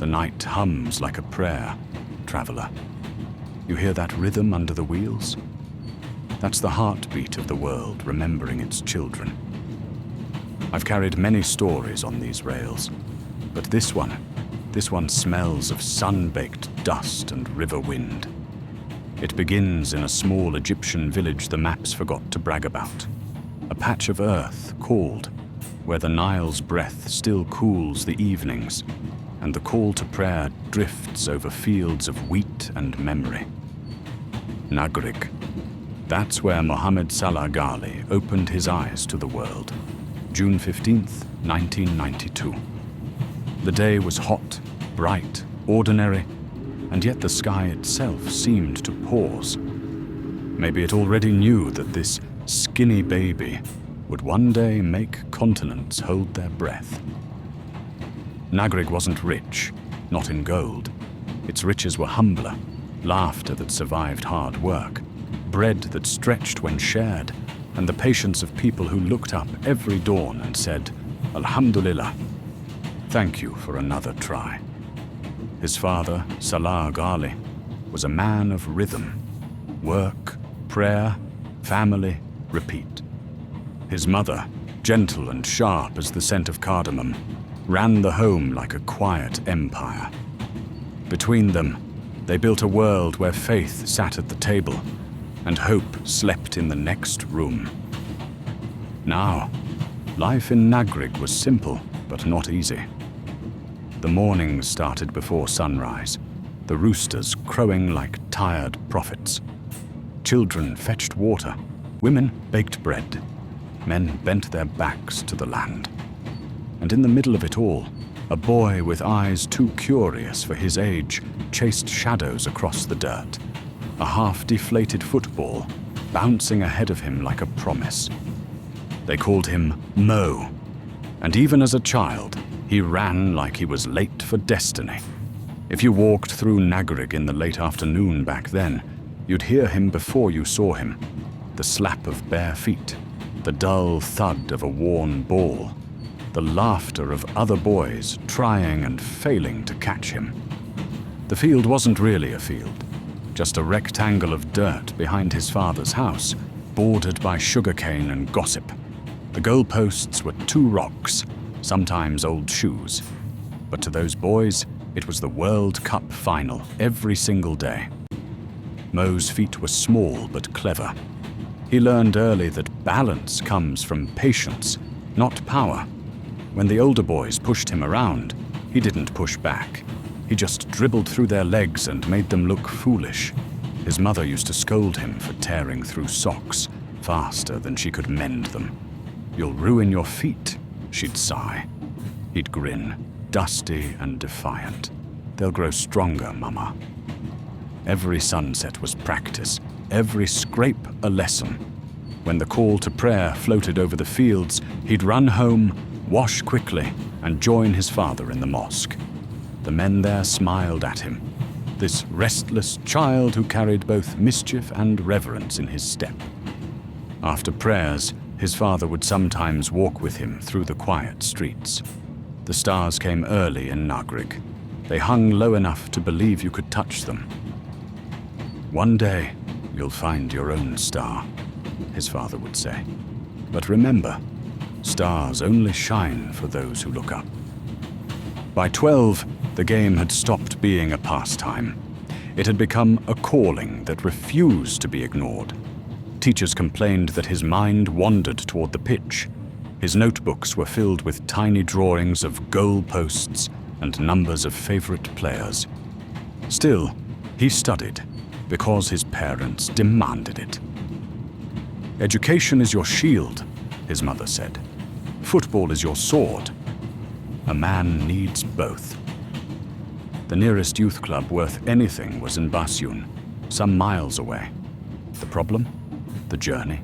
night hums like a prayer, traveler. You hear that rhythm under the wheels? That's the heartbeat of the world remembering its children. I've carried many stories on these rails, but this one smells of sun-baked dust and river wind. It begins in a small Egyptian village the maps forgot to brag about. A patch of earth called, where the Nile's breath still cools the evenings, and the call to prayer drifts over fields of wheat and memory. Nagrig. That's where Mohamed Salah opened his eyes to the world. June 15th, 1992. The day was hot, bright, ordinary, and yet the sky itself seemed to pause. Maybe it already knew that this skinny baby would one day make continents hold their breath. Nagrig wasn't rich, not in gold. Its riches were humbler, laughter that survived hard work, bread that stretched when shared, and the patience of people who looked up every dawn and said, Alhamdulillah, thank you for another try. His father, Salah Ghali, was a man of rhythm. Work, prayer, family, repeat. His mother, gentle and sharp as the scent of cardamom, ran the home like a quiet empire. Between them, they built a world where faith sat at the table and hope slept in the next room. Now, life in Nagrig was simple but not easy. The mornings started before sunrise, the roosters crowing like tired prophets. Children fetched water, women baked bread, men bent their backs to the land. And in the middle of it all, a boy with eyes too curious for his age chased shadows across the dirt, a half-deflated football bouncing ahead of him like a promise. They called him Mo, and even as a child, he ran like he was late for destiny. If you walked through Nagrig in the late afternoon back then, you'd hear him before you saw him. The slap of bare feet, the dull thud of a worn ball, the laughter of other boys trying and failing to catch him. The field wasn't really a field, just a rectangle of dirt behind his father's house, bordered by sugarcane and gossip. The goalposts were 2 rocks, sometimes old shoes. But to those boys, it was the World Cup final every single day. Mo's feet were small but clever. He learned early that balance comes from patience, not power. When the older boys pushed him around, he didn't push back. He just dribbled through their legs and made them look foolish. His mother used to scold him for tearing through socks faster than she could mend them. "You'll ruin your feet," she'd sigh. He'd grin, dusty and defiant. "They'll grow stronger, Mama." Every sunset was practice, every scrape a lesson. When the call to prayer floated over the fields, he'd run home, wash quickly, and join his father in the mosque. The men there smiled at him, this restless child who carried both mischief and reverence in his step. After prayers, his father would sometimes walk with him through the quiet streets. The stars came early in Nagrig. They hung low enough to believe you could touch them. "One day, you'll find your own star," his father would say. "But remember, stars only shine for those who look up." By 12, the game had stopped being a pastime. It had become a calling that refused to be ignored. Teachers complained that his mind wandered toward the pitch. His notebooks were filled with tiny drawings of goal posts and numbers of favorite players. Still, he studied because his parents demanded it. "Education is your shield," his mother said. "Football is your sword. A man needs both." The nearest youth club worth anything was in Basyun, some miles away. The problem? The journey.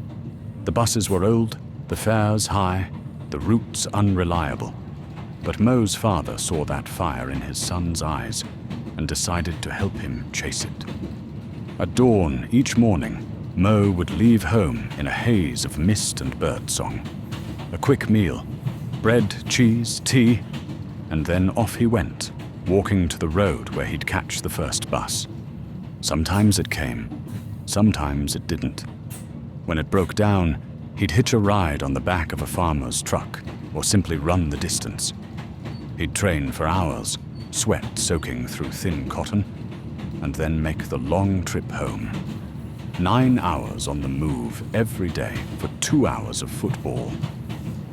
The buses were old, the fares high, the routes unreliable. But Mo's father saw that fire in his son's eyes and decided to help him chase it. At dawn each morning, Mo would leave home in a haze of mist and birdsong. A quick meal, bread, cheese, tea, and then off he went, walking to the road where he'd catch the first bus. Sometimes it came, sometimes it didn't. When it broke down, he'd hitch a ride on the back of a farmer's truck or simply run the distance. He'd train for hours, sweat soaking through thin cotton, and then make the long trip home. 9 hours on the move every day for 2 hours of football.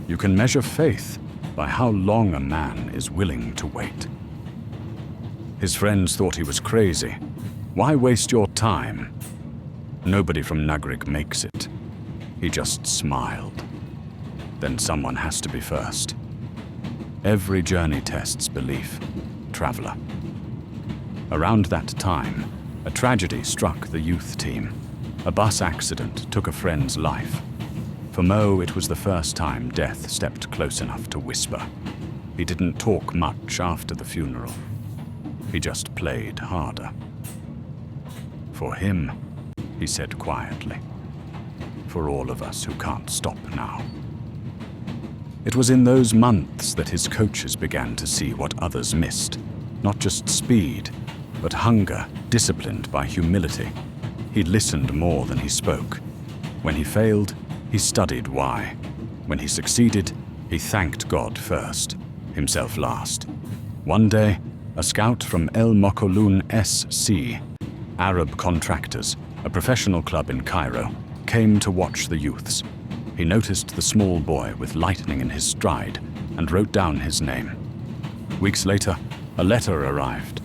You can measure faith by how long a man is willing to wait. His friends thought he was crazy. Why waste your time? Nobody from Nagrig makes it. He just smiled. Then someone has to be first. Every journey tests belief, traveler. Around that time, a tragedy struck the youth team. A bus accident took a friend's life. For Mo, it was the first time death stepped close enough to whisper. He didn't talk much after the funeral. He just played harder. For him, he said quietly. For all of us who can't stop now. It was in those months that his coaches began to see what others missed. Not just speed, but hunger, disciplined by humility. He listened more than he spoke. When he failed, he studied why. When he succeeded, he thanked God first, himself last. One day, a scout from El Mokolun SC, Arab Contractors, a professional club in Cairo, came to watch the youths. He noticed the small boy with lightning in his stride and wrote down his name. Weeks later, a letter arrived,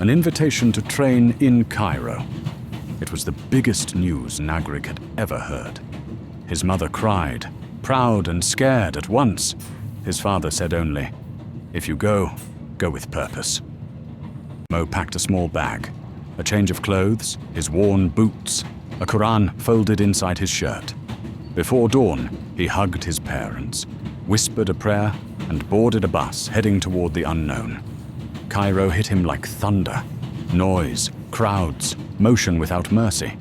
an invitation to train in Cairo. It was the biggest news Nagrig had ever heard. His mother cried, proud and scared at once. His father said only, "If you go, go with purpose." Mo packed a small bag, a change of clothes, his worn boots, a Quran folded inside his shirt. Before dawn, he hugged his parents, whispered a prayer, and boarded a bus heading toward the unknown. Cairo hit him like thunder. Noise, crowds, motion without mercy.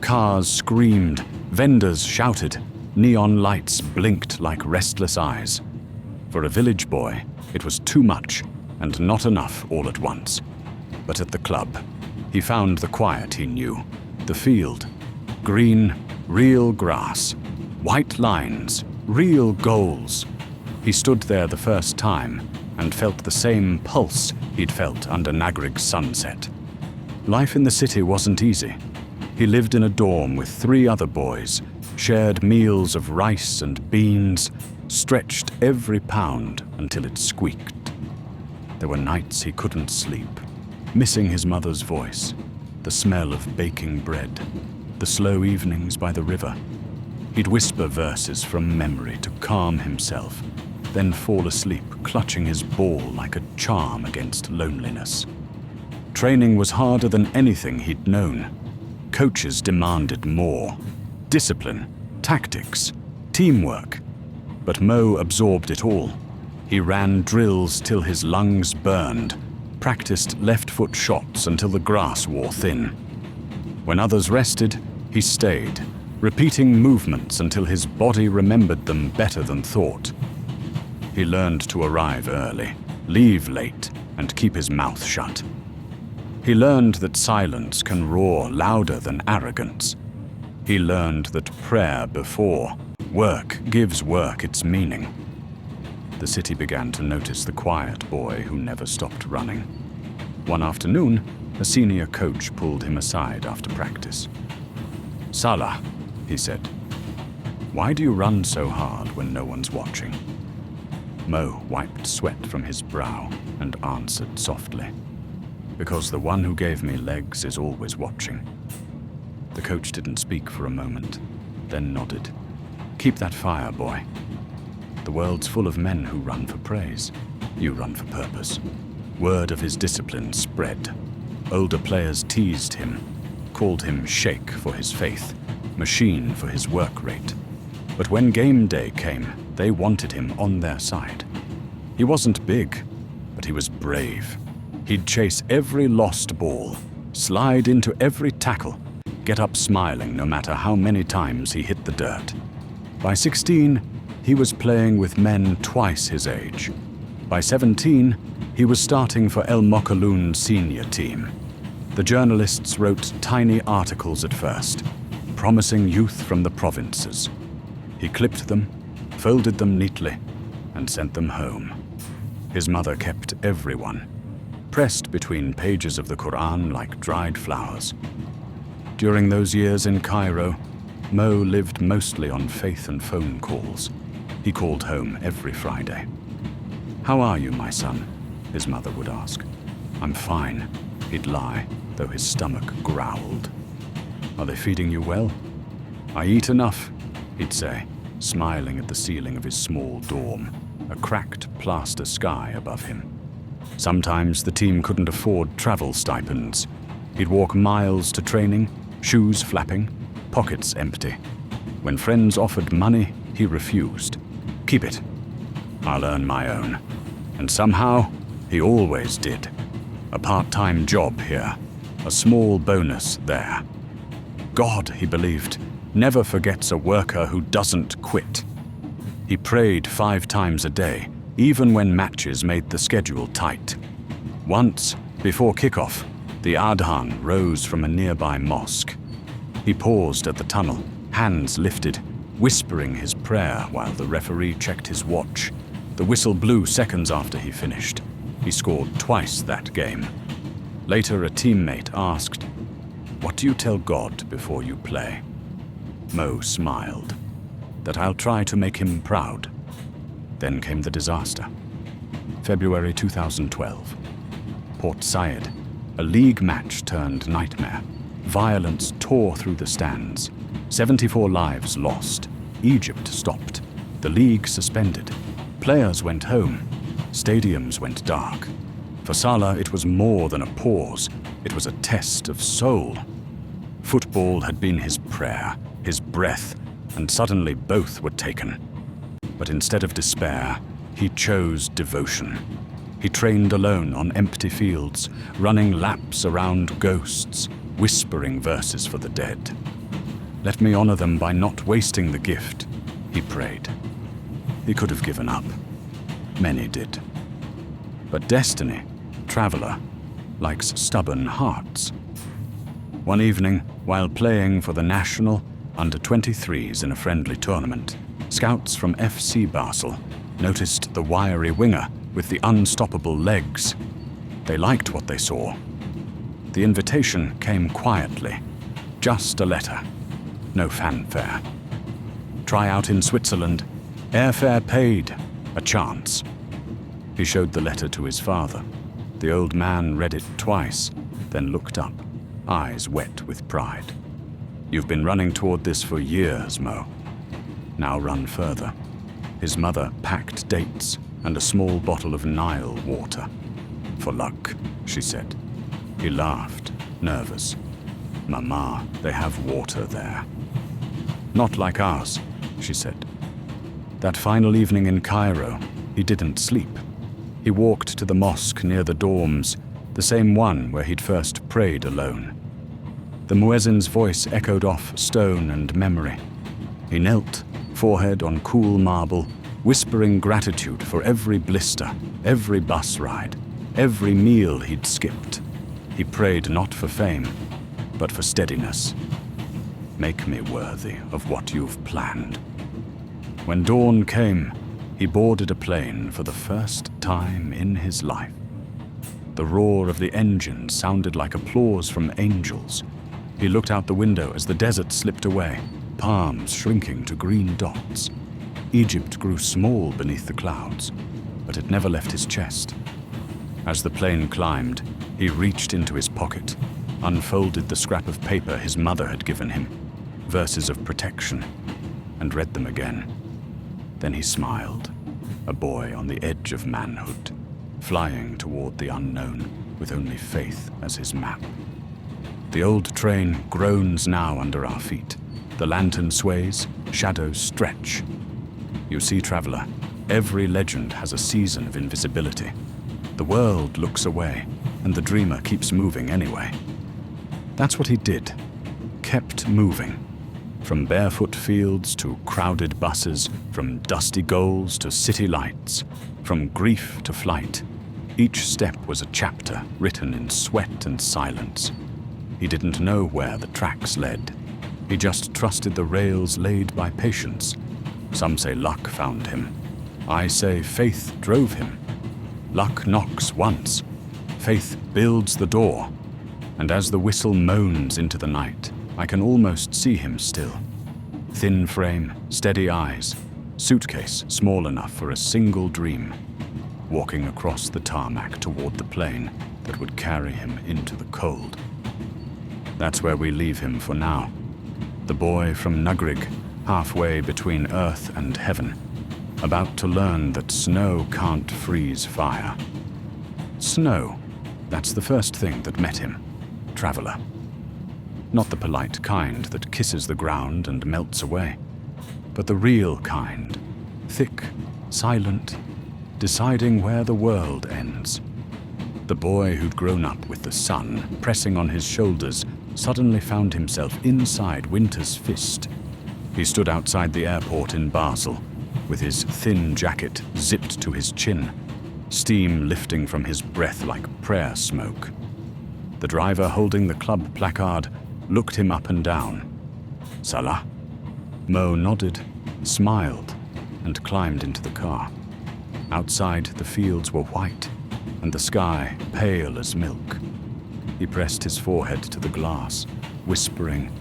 Cars screamed, vendors shouted, neon lights blinked like restless eyes. For a village boy, it was too much and not enough all at once. But at the club, he found the quiet he knew, the field, green, real grass, white lines, real goals. He stood there the first time and felt the same pulse he'd felt under Nagrig's sunset. Life in the city wasn't easy. He lived in a dorm with 3 other boys, shared meals of rice and beans, stretched every pound until it squeaked. There were nights he couldn't sleep, missing his mother's voice, the smell of baking bread, the slow evenings by the river. He'd whisper verses from memory to calm himself, then fall asleep, clutching his ball like a charm against loneliness. Training was harder than anything he'd known. Coaches demanded more. Discipline, tactics, teamwork. But Mo absorbed it all. He ran drills till his lungs burned, practiced left-foot shots until the grass wore thin. When others rested, he stayed, repeating movements until his body remembered them better than thought. He learned to arrive early, leave late, and keep his mouth shut. He learned that silence can roar louder than arrogance. He learned that prayer before work gives work its meaning. The city began to notice the quiet boy who never stopped running. One afternoon, a senior coach pulled him aside after practice. "Salah," he said, "why do you run so hard when no one's watching?" Mo wiped sweat from his brow and answered softly, "Because the one who gave me legs is always watching." The coach didn't speak for a moment, then nodded. "Keep that fire, boy. The world's full of men who run for praise. You run for purpose." Word of his discipline spread. Older players teased him, called him Sheikh for his faith, machine for his work rate. But when game day came, they wanted him on their side. He wasn't big, but he was brave. He'd chase every lost ball, slide into every tackle, get up smiling no matter how many times he hit the dirt. By 16, he was playing with men twice his age. By 17, he was starting for El Mokhaloun senior team. The journalists wrote tiny articles at first, promising youth from the provinces. He clipped them, folded them neatly, and sent them home. His mother kept everyone, pressed between pages of the Quran like dried flowers. During those years in Cairo, Mo lived mostly on faith and phone calls. He called home every Friday. "How are you, my son?" his mother would ask. "I'm fine," he'd lie, though his stomach growled. "Are they feeding you well?" "I eat enough," he'd say, smiling at the ceiling of his small dorm, a cracked plaster sky above him. Sometimes the team couldn't afford travel stipends. He'd walk miles to training, shoes flapping, pockets empty. When friends offered money, he refused. "Keep it. I'll earn my own." And somehow, he always did. A part-time job here, a small bonus there. God, he believed, never forgets a worker who doesn't quit. He prayed 5 times a day, even when matches made the schedule tight. Once, before kickoff, the adhan rose from a nearby mosque. He paused at the tunnel, hands lifted, whispering his prayer while the referee checked his watch. The whistle blew seconds after he finished. He scored twice that game. Later, a teammate asked, "What do you tell God before you play?" Mo smiled. "That I'll try to make him proud." Then came the disaster. February 2012. Port Said. A league match turned nightmare. Violence tore through the stands. 74 lives lost. Egypt stopped. The league suspended. Players went home. Stadiums went dark. For Salah, it was more than a pause. It was a test of soul. Football had been his prayer, his breath, and suddenly both were taken. But instead of despair, he chose devotion. He trained alone on empty fields, running laps around ghosts, whispering verses for the dead. "Let me honor them by not wasting the gift," he prayed. He could have given up. Many did. But destiny, traveler, likes stubborn hearts. One evening, while playing for the national under-23s in a friendly tournament, scouts from FC Basel noticed the wiry winger with the unstoppable legs. They liked what they saw. The invitation came quietly. Just a letter. No fanfare. Try out in Switzerland. Airfare paid. A chance. He showed the letter to his father. The old man read it twice, then looked up, eyes wet with pride. "You've been running toward this for years, Mo. Now run further." His mother packed dates and a small bottle of Nile water. "For luck," she said. He laughed, nervous. "Mama, they have water there." "Not like ours," she said. That final evening in Cairo, he didn't sleep. He walked to the mosque near the dorms, the same one where he'd first prayed alone. The muezzin's voice echoed off stone and memory. He knelt, forehead on cool marble, whispering gratitude for every blister, every bus ride, every meal he'd skipped. He prayed not for fame, but for steadiness. "Make me worthy of what you've planned." When dawn came, he boarded a plane for the first time in his life. The roar of the engine sounded like applause from angels. He looked out the window as the desert slipped away, palms shrinking to green dots. Egypt grew small beneath the clouds, but it never left his chest. As the plane climbed, he reached into his pocket, unfolded the scrap of paper his mother had given him, verses of protection, and read them again. Then he smiled, a boy on the edge of manhood, flying toward the unknown with only faith as his map. The old train groans now under our feet. The lantern sways, shadows stretch. You see, traveler, every legend has a season of invisibility. The world looks away, and the dreamer keeps moving anyway. That's what he did, kept moving. From barefoot fields to crowded buses, from dusty goals to city lights, from grief to flight, each step was a chapter written in sweat and silence. He didn't know where the tracks led. He just trusted the rails laid by patience. Some say luck found him. I say faith drove him. Luck knocks once. Faith builds the door. And as the whistle moans into the night, I can almost see him still. Thin frame, steady eyes, suitcase small enough for a single dream, walking across the tarmac toward the plane that would carry him into the cold. That's where we leave him for now. The boy from Nagrig, halfway between earth and heaven, about to learn that snow can't freeze fire. Snow, that's the first thing that met him. Traveler. Not the polite kind that kisses the ground and melts away, but the real kind, thick, silent, deciding where the world ends. The boy who'd grown up with the sun pressing on his shoulders suddenly found himself inside winter's fist. He stood outside the airport in Basel, with his thin jacket zipped to his chin, steam lifting from his breath like prayer smoke. The driver holding the club placard looked him up and down. Salah? Mo nodded, smiled, and climbed into the car. Outside, the fields were white, and the sky pale as milk. He pressed his forehead to the glass, whispering,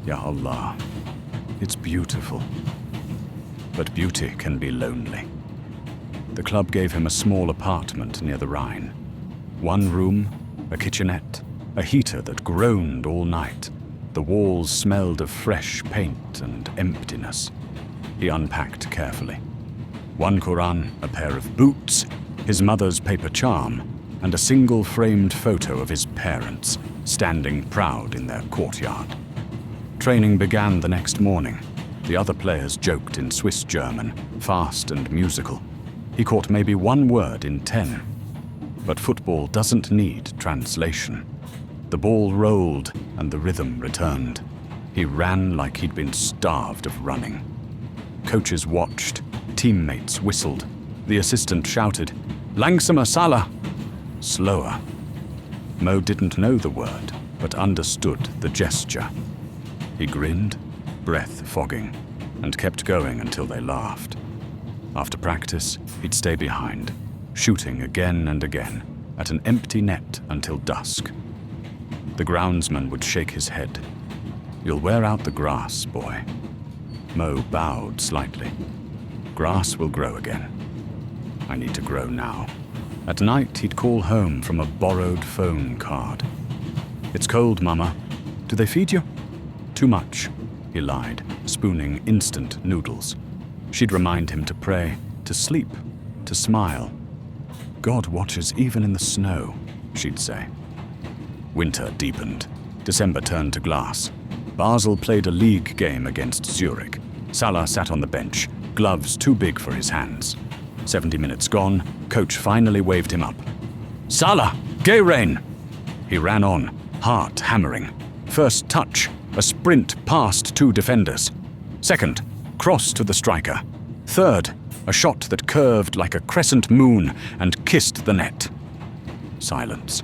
Ya Allah, it's beautiful. But beauty can be lonely. The club gave him a small apartment near the Rhine. One room, a kitchenette, a heater that groaned all night. The walls smelled of fresh paint and emptiness. He unpacked carefully. One Quran, a pair of boots, his mother's paper charm, and a single framed photo of his parents, standing proud in their courtyard. Training began the next morning. The other players joked in Swiss German, fast and musical. He caught maybe one word in 10. But football doesn't need translation. The ball rolled and the rhythm returned. He ran like he'd been starved of running. Coaches watched, teammates whistled. The assistant shouted, Langsamer Salah! Slower. Mo didn't know the word, but understood the gesture. He grinned, breath fogging, and kept going until they laughed. After practice, he'd stay behind, shooting again and again, at an empty net until dusk. The groundsman would shake his head. You'll wear out the grass, boy. Mo bowed slightly. Grass will grow again. I need to grow now. At night, he'd call home from a borrowed phone card. It's cold, Mama. Do they feed you? Too much, he lied, spooning instant noodles. She'd remind him to pray, to sleep, to smile. God watches even in the snow, she'd say. Winter deepened. December turned to glass. Basel played a league game against Zurich. Salah sat on the bench, gloves too big for his hands. 70 minutes gone, coach finally waved him up. Salah, geh rein! He ran on, heart hammering. First touch, a sprint past 2 defenders. Second, cross to the striker. Third, a shot that curved like a crescent moon and kissed the net. Silence.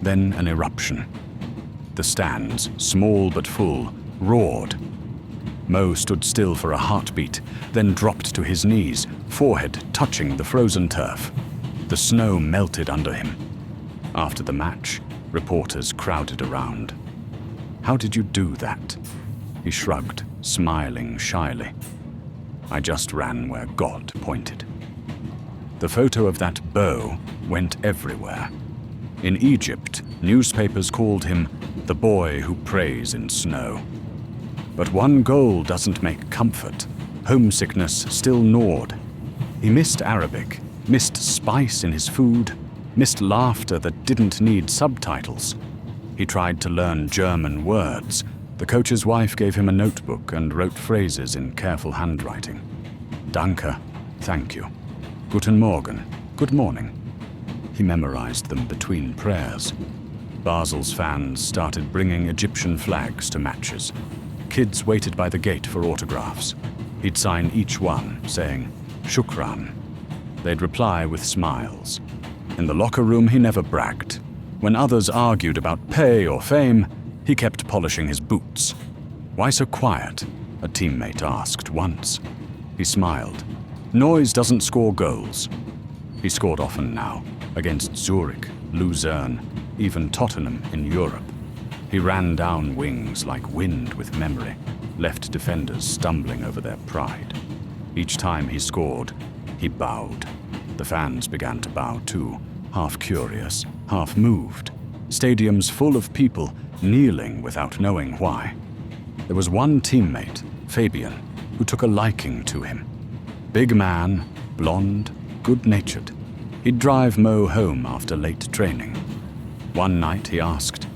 Then an eruption. The stands, small but full, roared. Mo stood still for a heartbeat, then dropped to his knees, forehead touching the frozen turf. The snow melted under him. After the match, reporters crowded around. How did you do that? He shrugged, smiling shyly. I just ran where God pointed. The photo of that bow went everywhere. In Egypt, newspapers called him the boy who prays in snow. But one goal doesn't make comfort. Homesickness still gnawed. He missed Arabic, missed spice in his food, missed laughter that didn't need subtitles. He tried to learn German words. The coach's wife gave him a notebook and wrote phrases in careful handwriting. Danke, thank you. Guten Morgen, good morning. He memorized them between prayers. Basel's fans started bringing Egyptian flags to matches. Kids waited by the gate for autographs. He'd sign each one, saying, "Shukran." They'd reply with smiles. In the locker room, he never bragged. When others argued about pay or fame, he kept polishing his boots. "Why so quiet?" a teammate asked once. He smiled. "Noise doesn't score goals." He scored often now, against Zurich, Luzerne, even Tottenham in Europe. He ran down wings like wind with memory, left defenders stumbling over their pride. Each time he scored, he bowed. The fans began to bow too, half curious, half moved. Stadiums full of people kneeling without knowing why. There was one teammate, Fabian, who took a liking to him. Big man, blonde, good-natured. He'd drive Mo home after late training. One night he asked,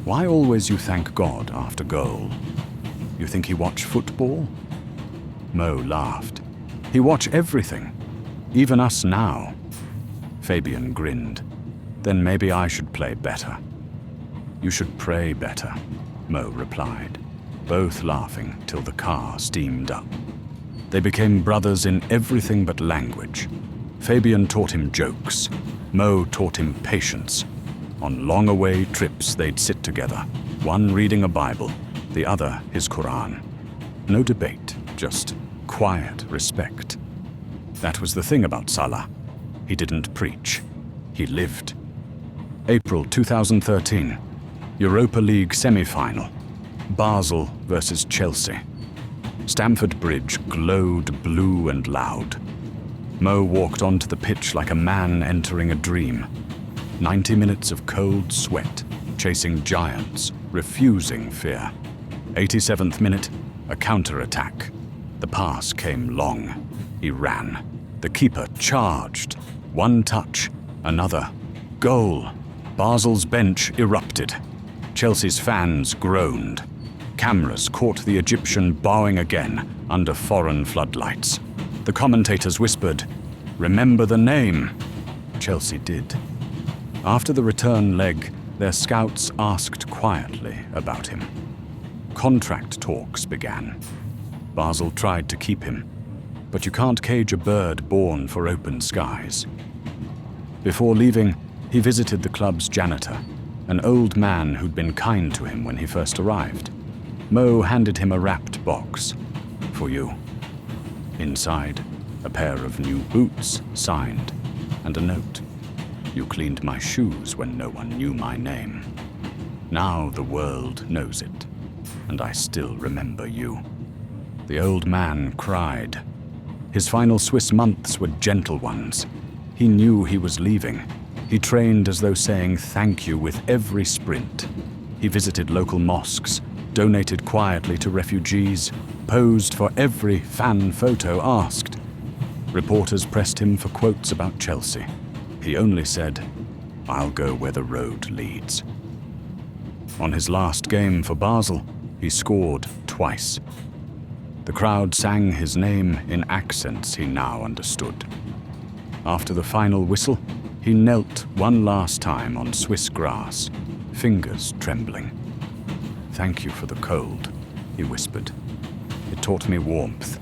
"Why always you thank God after goal? You think he watch football?" Mo laughed. "He watch everything, even us now." Fabian grinned. "Then maybe I should play better." "You should pray better," Mo replied, both laughing till the car steamed up. They became brothers in everything but language. Fabian taught him jokes. Mo taught him patience. On long-away trips they'd sit together, one reading a Bible, the other his Quran. No debate, just quiet respect. That was the thing about Salah. He didn't preach. He lived. April 2013. Europa League semi-final. Basel versus Chelsea. Stamford Bridge glowed blue and loud. Mo walked onto the pitch like a man entering a dream. 90 minutes of cold sweat, chasing giants, refusing fear. 87th minute, a counter-attack. The pass came long. He ran. The keeper charged. One touch, another. Goal. Basel's bench erupted. Chelsea's fans groaned. Cameras caught the Egyptian bowing again under foreign floodlights. The commentators whispered, "Remember the name." Chelsea did. After the return leg, their scouts asked quietly about him. Contract talks began. Basel tried to keep him, but you can't cage a bird born for open skies. Before leaving, he visited the club's janitor, an old man who'd been kind to him when he first arrived. Mo handed him a wrapped box. "For you." Inside, a pair of new boots, signed, and a note. "You cleaned my shoes when no one knew my name. Now the world knows it, and I still remember you." The old man cried. His final Swiss months were gentle ones. He knew he was leaving. He trained as though saying thank you with every sprint. He visited local mosques, donated quietly to refugees, posed for every fan photo asked. Reporters pressed him for quotes about Chelsea. He only said, "I'll go where the road leads." On his last game for Basel, he scored twice. The crowd sang his name in accents he now understood. After the final whistle, he knelt one last time on Swiss grass, fingers trembling. "Thank you for the cold," he whispered. "It taught me warmth."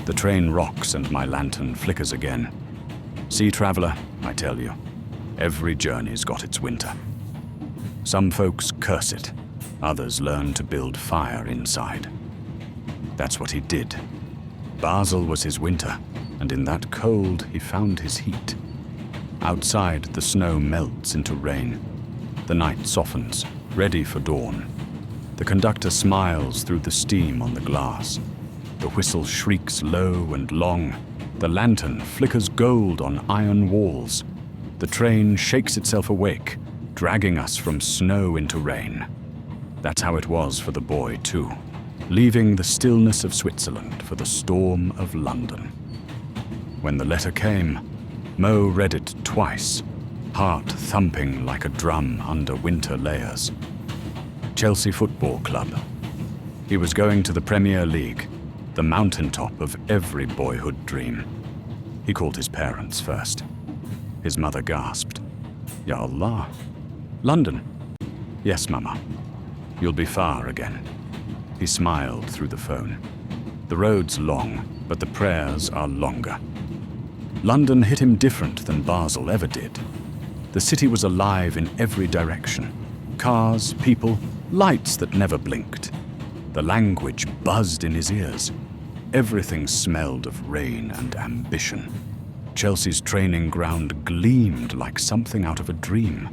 The train rocks and my lantern flickers again. Sea traveler, I tell you, every journey's got its winter. Some folks curse it, others learn to build fire inside. That's what he did. Basel was his winter, and in that cold he found his heat. Outside, the snow melts into rain. The night softens, ready for dawn. The conductor smiles through the steam on the glass. The whistle shrieks low and long. The lantern flickers gold on iron walls. The train shakes itself awake, dragging us from snow into rain. That's how it was for the boy, too, leaving the stillness of Switzerland for the storm of London. When the letter came, Mo read it twice, heart thumping like a drum under winter layers. Chelsea Football Club. He was going to the Premier League, the mountaintop of every boyhood dream. He called his parents first. His mother gasped. "Ya Allah. London?" "Yes, Mama. You'll be far again." He smiled through the phone. The road's long, but the prayers are longer. London hit him different than Basel ever did. The city was alive in every direction. Cars, people, lights that never blinked. The language buzzed in his ears. Everything smelled of rain and ambition. Chelsea's training ground gleamed like something out of a dream.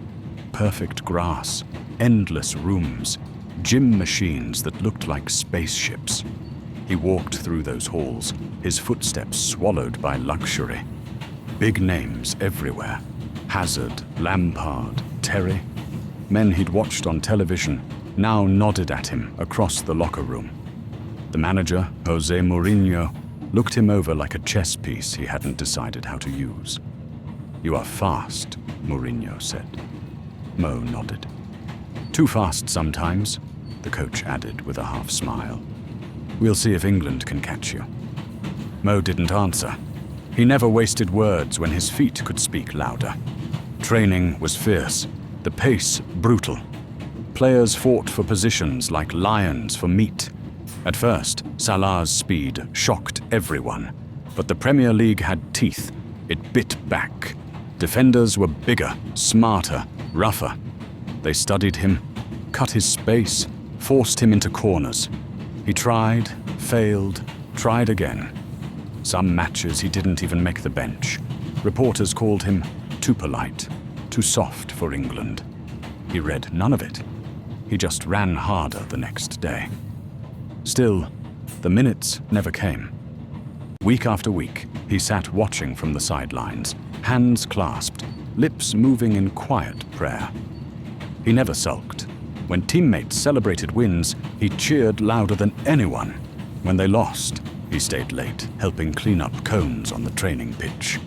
Perfect grass, endless rooms, gym machines that looked like spaceships. He walked through those halls, his footsteps swallowed by luxury. Big names everywhere. Hazard, Lampard, Terry. Men he'd watched on television now nodded at him across the locker room. The manager, Jose Mourinho, looked him over like a chess piece he hadn't decided how to use. "You are fast," Mourinho said. Mo nodded. "Too fast sometimes," the coach added with a half smile. "We'll see if England can catch you." Mo didn't answer. He never wasted words when his feet could speak louder. Training was fierce, the pace brutal. Players fought for positions like lions for meat. At first, Salah's speed shocked everyone, but the Premier League had teeth. It bit back. Defenders were bigger, smarter, rougher. They studied him, cut his space, forced him into corners. He tried, failed, tried again. Some matches he didn't even make the bench. Reporters called him too polite, too soft for England. He read none of it. He just ran harder the next day. Still, the minutes never came. Week after week, he sat watching from the sidelines, hands clasped, lips moving in quiet prayer. He never sulked. When teammates celebrated wins, he cheered louder than anyone. When they lost, he stayed late, helping clean up cones on the training pitch.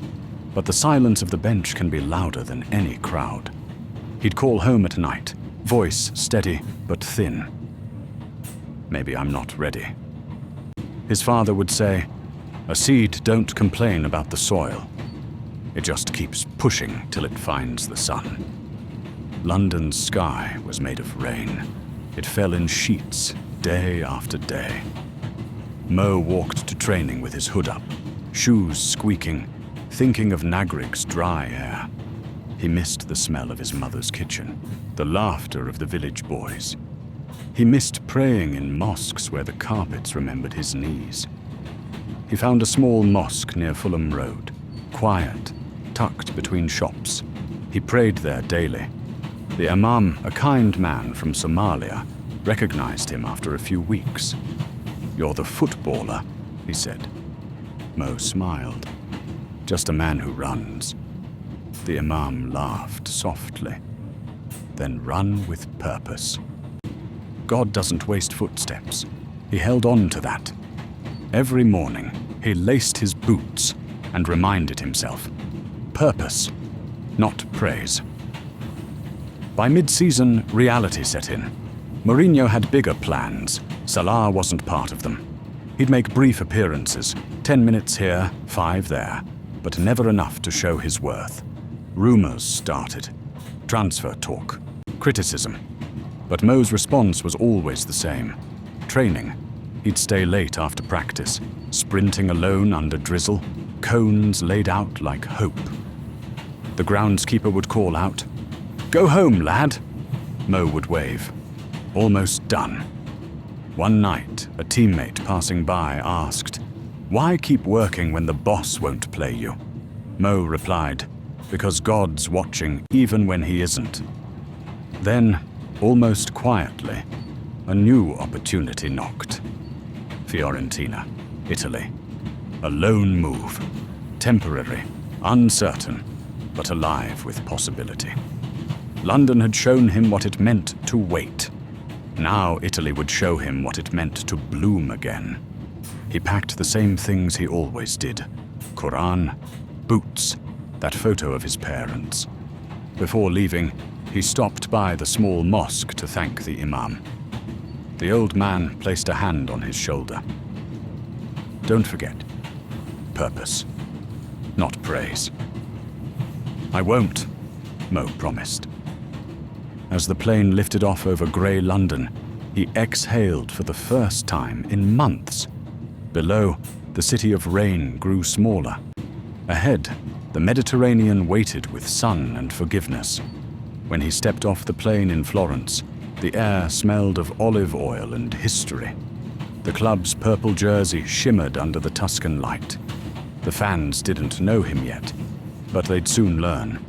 But the silence of the bench can be louder than any crowd. He'd call home at night, voice steady but thin. "Maybe I'm not ready." His father would say, "A seed don't complain about the soil. It just keeps pushing till it finds the sun." London's sky was made of rain. It fell in sheets, day after day. Mo walked to training with his hood up, shoes squeaking, thinking of Nagrig's dry air. He missed the smell of his mother's kitchen, the laughter of the village boys. He missed praying in mosques where the carpets remembered his knees. He found a small mosque near Fulham Road, quiet, tucked between shops. He prayed there daily. The imam, a kind man from Somalia, recognized him after a few weeks. "You're the footballer," he said. Mo smiled. "Just a man who runs." The imam laughed softly. "Then run with purpose." God doesn't waste footsteps. He held on to that. Every morning, he laced his boots and reminded himself, purpose, not praise. By mid-season, reality set in. Mourinho had bigger plans. Salah wasn't part of them. He'd make brief appearances, 10 minutes here, 5 there, but never enough to show his worth. Rumors started. Transfer talk. Criticism. But Mo's response was always the same. Training. He'd stay late after practice, sprinting alone under drizzle, cones laid out like hope. The groundskeeper would call out, "Go home, lad." Mo would wave. Almost done. One night, a teammate passing by asked, "Why keep working when the boss won't play you?" Mo replied, "Because God's watching even when he isn't." Then, almost quietly, a new opportunity knocked. Fiorentina, Italy. A lone move. Temporary, uncertain, but alive with possibility. London had shown him what it meant to wait. Now Italy would show him what it meant to bloom again. He packed the same things he always did. Quran, boots, that photo of his parents. Before leaving, he stopped by the small mosque to thank the imam. The old man placed a hand on his shoulder. "Don't forget, purpose, not praise." "I won't," Mo promised. As the plane lifted off over grey London, he exhaled for the first time in months. Below, the city of rain grew smaller. Ahead, the Mediterranean waited with sun and forgiveness. When he stepped off the plane in Florence, the air smelled of olive oil and history. The club's purple jersey shimmered under the Tuscan light. The fans didn't know him yet, but they'd soon learn.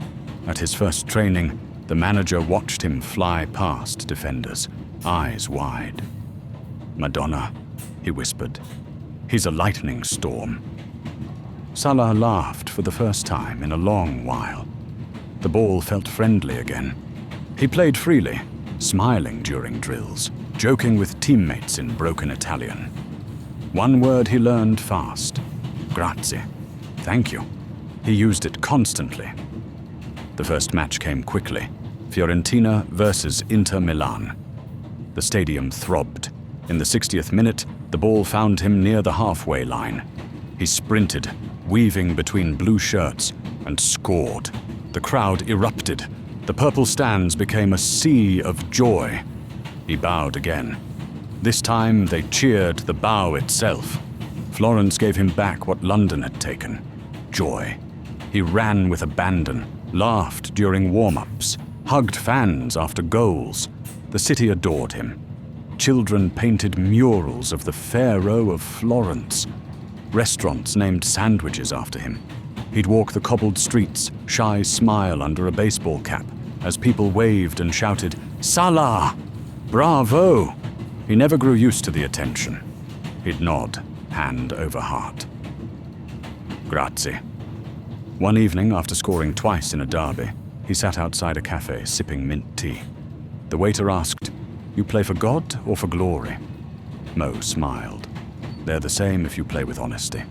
At his first training, the manager watched him fly past defenders, eyes wide. "Madonna," he whispered. "He's a lightning storm." Salah laughed for the first time in a long while. The ball felt friendly again. He played freely, smiling during drills, joking with teammates in broken Italian. One word he learned fast: grazie, thank you. He used it constantly. The first match came quickly: Fiorentina versus Inter Milan. The stadium throbbed. In the 60th minute, the ball found him near the halfway line. He sprinted, weaving between blue shirts, and scored. The crowd erupted. The purple stands became a sea of joy. He bowed again. This time they cheered the bow itself. Florence gave him back what London had taken: joy. He ran with abandon, laughed during warm-ups, hugged fans after goals. The city adored him. Children painted murals of the Pharaoh of Florence. Restaurants named sandwiches after him. He'd walk the cobbled streets, shy smile under a baseball cap, as people waved and shouted, "Salah! Bravo!" He never grew used to the attention. He'd nod, hand over heart. Grazie. One evening, after scoring twice in a derby, he sat outside a cafe sipping mint tea. The waiter asked, "You play for God or for glory?" Mo smiled. "They're the same if you play with honesty."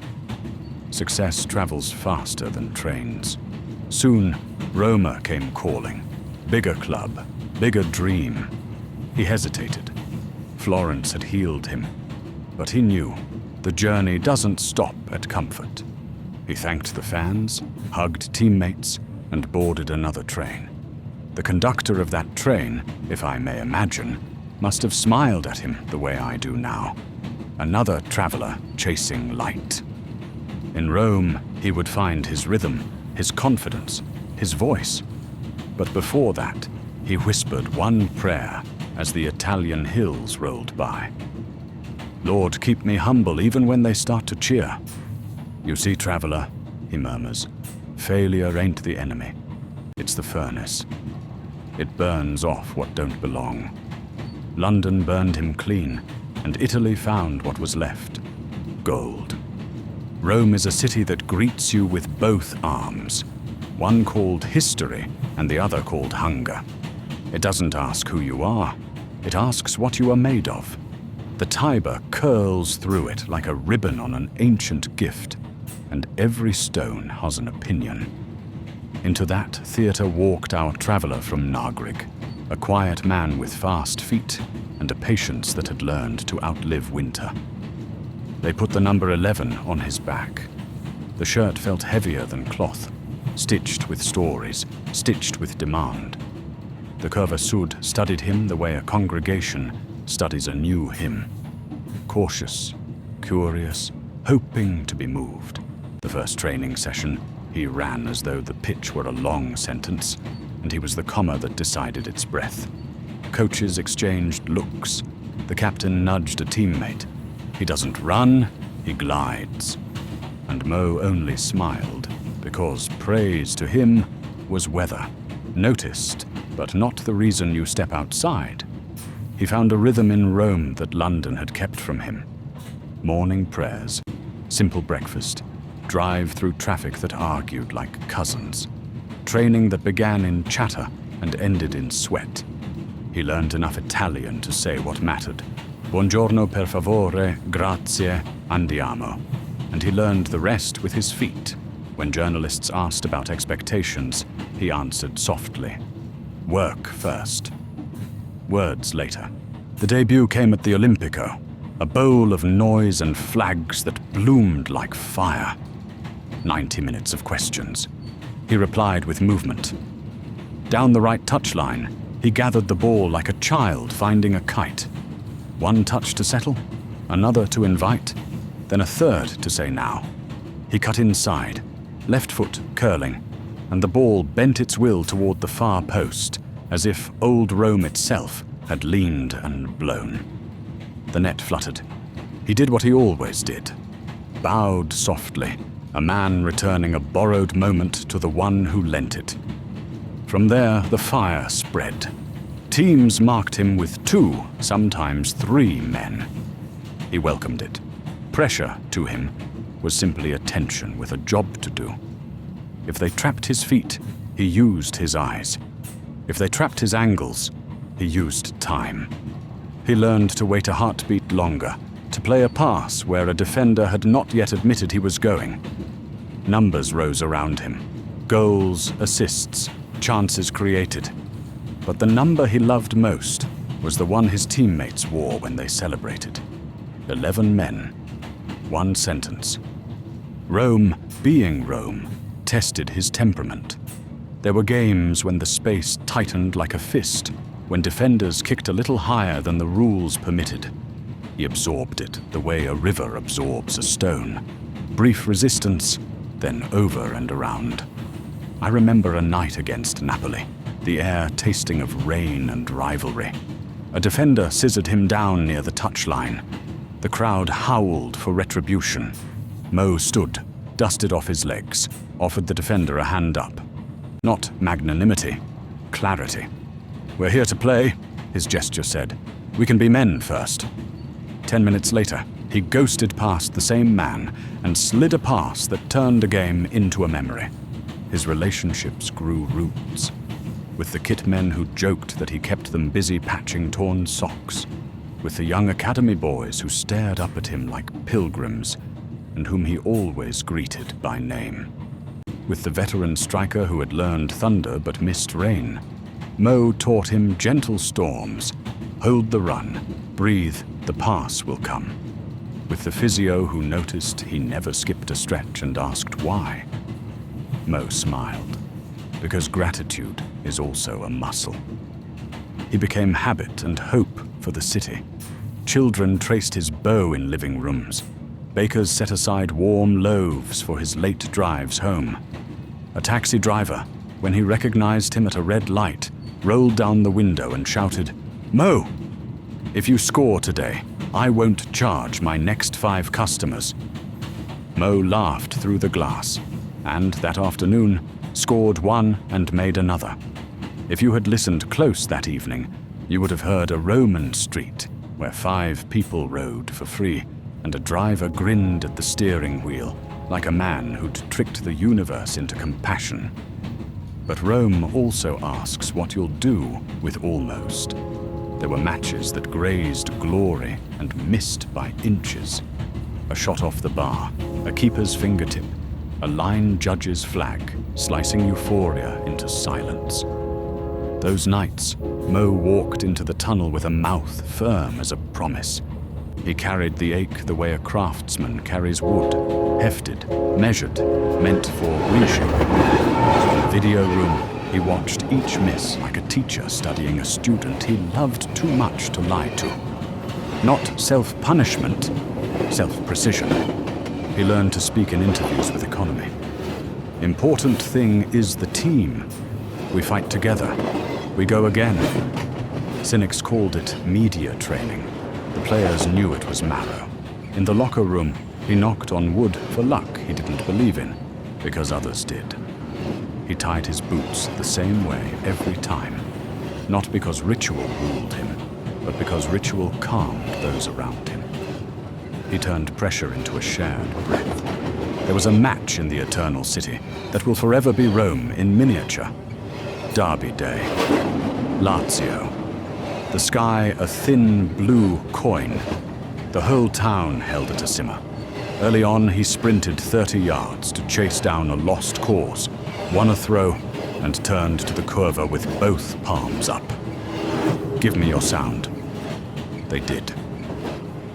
Success travels faster than trains. Soon, Roma came calling. Bigger club, bigger dream. He hesitated. Florence had healed him, but he knew the journey doesn't stop at comfort. He thanked the fans, hugged teammates, and boarded another train. The conductor of that train, if I may imagine, must have smiled at him the way I do now. Another traveler chasing light. In Rome, he would find his rhythm, his confidence, his voice. But before that, he whispered one prayer as the Italian hills rolled by. "Lord, keep me humble even when they start to cheer." "You see, traveler," he murmurs, "failure ain't the enemy. It's the furnace. It burns off what don't belong." London burned him clean, and Italy found what was left: gold. Rome is a city that greets you with both arms, one called history and the other called hunger. It doesn't ask who you are, it asks what you are made of. The Tiber curls through it like a ribbon on an ancient gift, and every stone has an opinion. Into that theatre walked our traveller from Nagrig, a quiet man with fast feet and a patience that had learned to outlive winter. They put the number 11 on his back. The shirt felt heavier than cloth, stitched with stories, stitched with demand. The Curva Sud studied him the way a congregation studies a new hymn. Cautious, curious, hoping to be moved. The first training session, he ran as though the pitch were a long sentence, and he was the comma that decided its breadth. Coaches exchanged looks. The captain nudged a teammate. He doesn't run, he glides. And Mo only smiled, because praise to him was weather. Noticed, but not the reason you step outside. He found a rhythm in Rome that London had kept from him. Morning prayers, simple breakfast, drive through traffic that argued like cousins. Training that began in chatter and ended in sweat. He learned enough Italian to say what mattered. Buongiorno per favore, grazie, andiamo. And he learned the rest with his feet. When journalists asked about expectations, he answered softly, "Work first. Words later. The debut came at the Olimpico, a bowl of noise and flags that bloomed like fire. 90 minutes of questions. He replied with movement. Down the right touchline, he gathered the ball like a child finding a kite. One touch to settle, another to invite, then a third to say now. He cut inside, left foot curling, and the ball bent its will toward the far post, as if old Rome itself had leaned and blown. The net fluttered. He did what he always did. Bowed softly, a man returning a borrowed moment to the one who lent it. From there, the fire spread. Teams marked him with 2, sometimes 3 men. He welcomed it. Pressure, to him, was simply attention with a job to do. If they trapped his feet, he used his eyes. If they trapped his angles, he used time. He learned to wait a heartbeat longer, to play a pass where a defender had not yet admitted he was going. Numbers rose around him. Goals, assists, chances created. But the number he loved most was the one his teammates wore when they celebrated. 11 men. 1 sentence. Rome, being Rome, tested his temperament. There were games when the space tightened like a fist, when defenders kicked a little higher than the rules permitted. He absorbed it the way a river absorbs a stone. Brief resistance, then over and around. I remember a night against Napoli, the air tasting of rain and rivalry. A defender scissored him down near the touchline. The crowd howled for retribution. Mo stood, dusted off his legs, offered the defender a hand up. Not magnanimity, clarity. "We're here to play," his gesture said. "We can be men first." 10 minutes later, he ghosted past the same man and slid a pass that turned a game into a memory. His relationships grew roots. With the kit men who joked that he kept them busy patching torn socks. With the young academy boys who stared up at him like pilgrims and whom he always greeted by name. With the veteran striker who had learned thunder but missed rain. Mo taught him gentle storms. Hold the run, breathe, the pass will come. With the physio who noticed he never skipped a stretch and asked why. Mo smiled, because gratitude is also a muscle. He became habit and hope for the city. Children traced his bow in living rooms. Bakers set aside warm loaves for his late drives home. A taxi driver, when he recognized him at a red light, rolled down the window and shouted, "Mo! If you score today, I won't charge my next 5 customers." Mo laughed through the glass, and that afternoon scored 1 and made another. If you had listened close that evening, you would have heard a Roman street where 5 people rode for free, and a driver grinned at the steering wheel like a man who'd tricked the universe into compassion. But Rome also asks what you'll do with almost. There were matches that grazed glory and missed by inches. A shot off the bar, a keeper's fingertip, a line judge's flag, slicing euphoria into silence. Those nights, Mo walked into the tunnel with a mouth firm as a promise. He carried the ache the way a craftsman carries wood, hefted, measured, meant for reshape. In the video room, he watched each miss like a teacher studying a student he loved too much to lie to. Not self-punishment, self-precision. He learned to speak in interviews with economy. Important thing is the team. We fight together. We go again. Cynics called it media training. The players knew it was marrow. In the locker room, he knocked on wood for luck he didn't believe in, because others did. He tied his boots the same way every time, not because ritual ruled him, but because ritual calmed those around him. He turned pressure into a shared breath. There was a match in the Eternal City that will forever be Rome in miniature. Derby Day. Lazio. The sky a thin blue coin. The whole town held it a simmer. Early on, he sprinted 30 yards to chase down a lost cause, won a throw, and turned to the curva with both palms up. "Give me your sound." They did.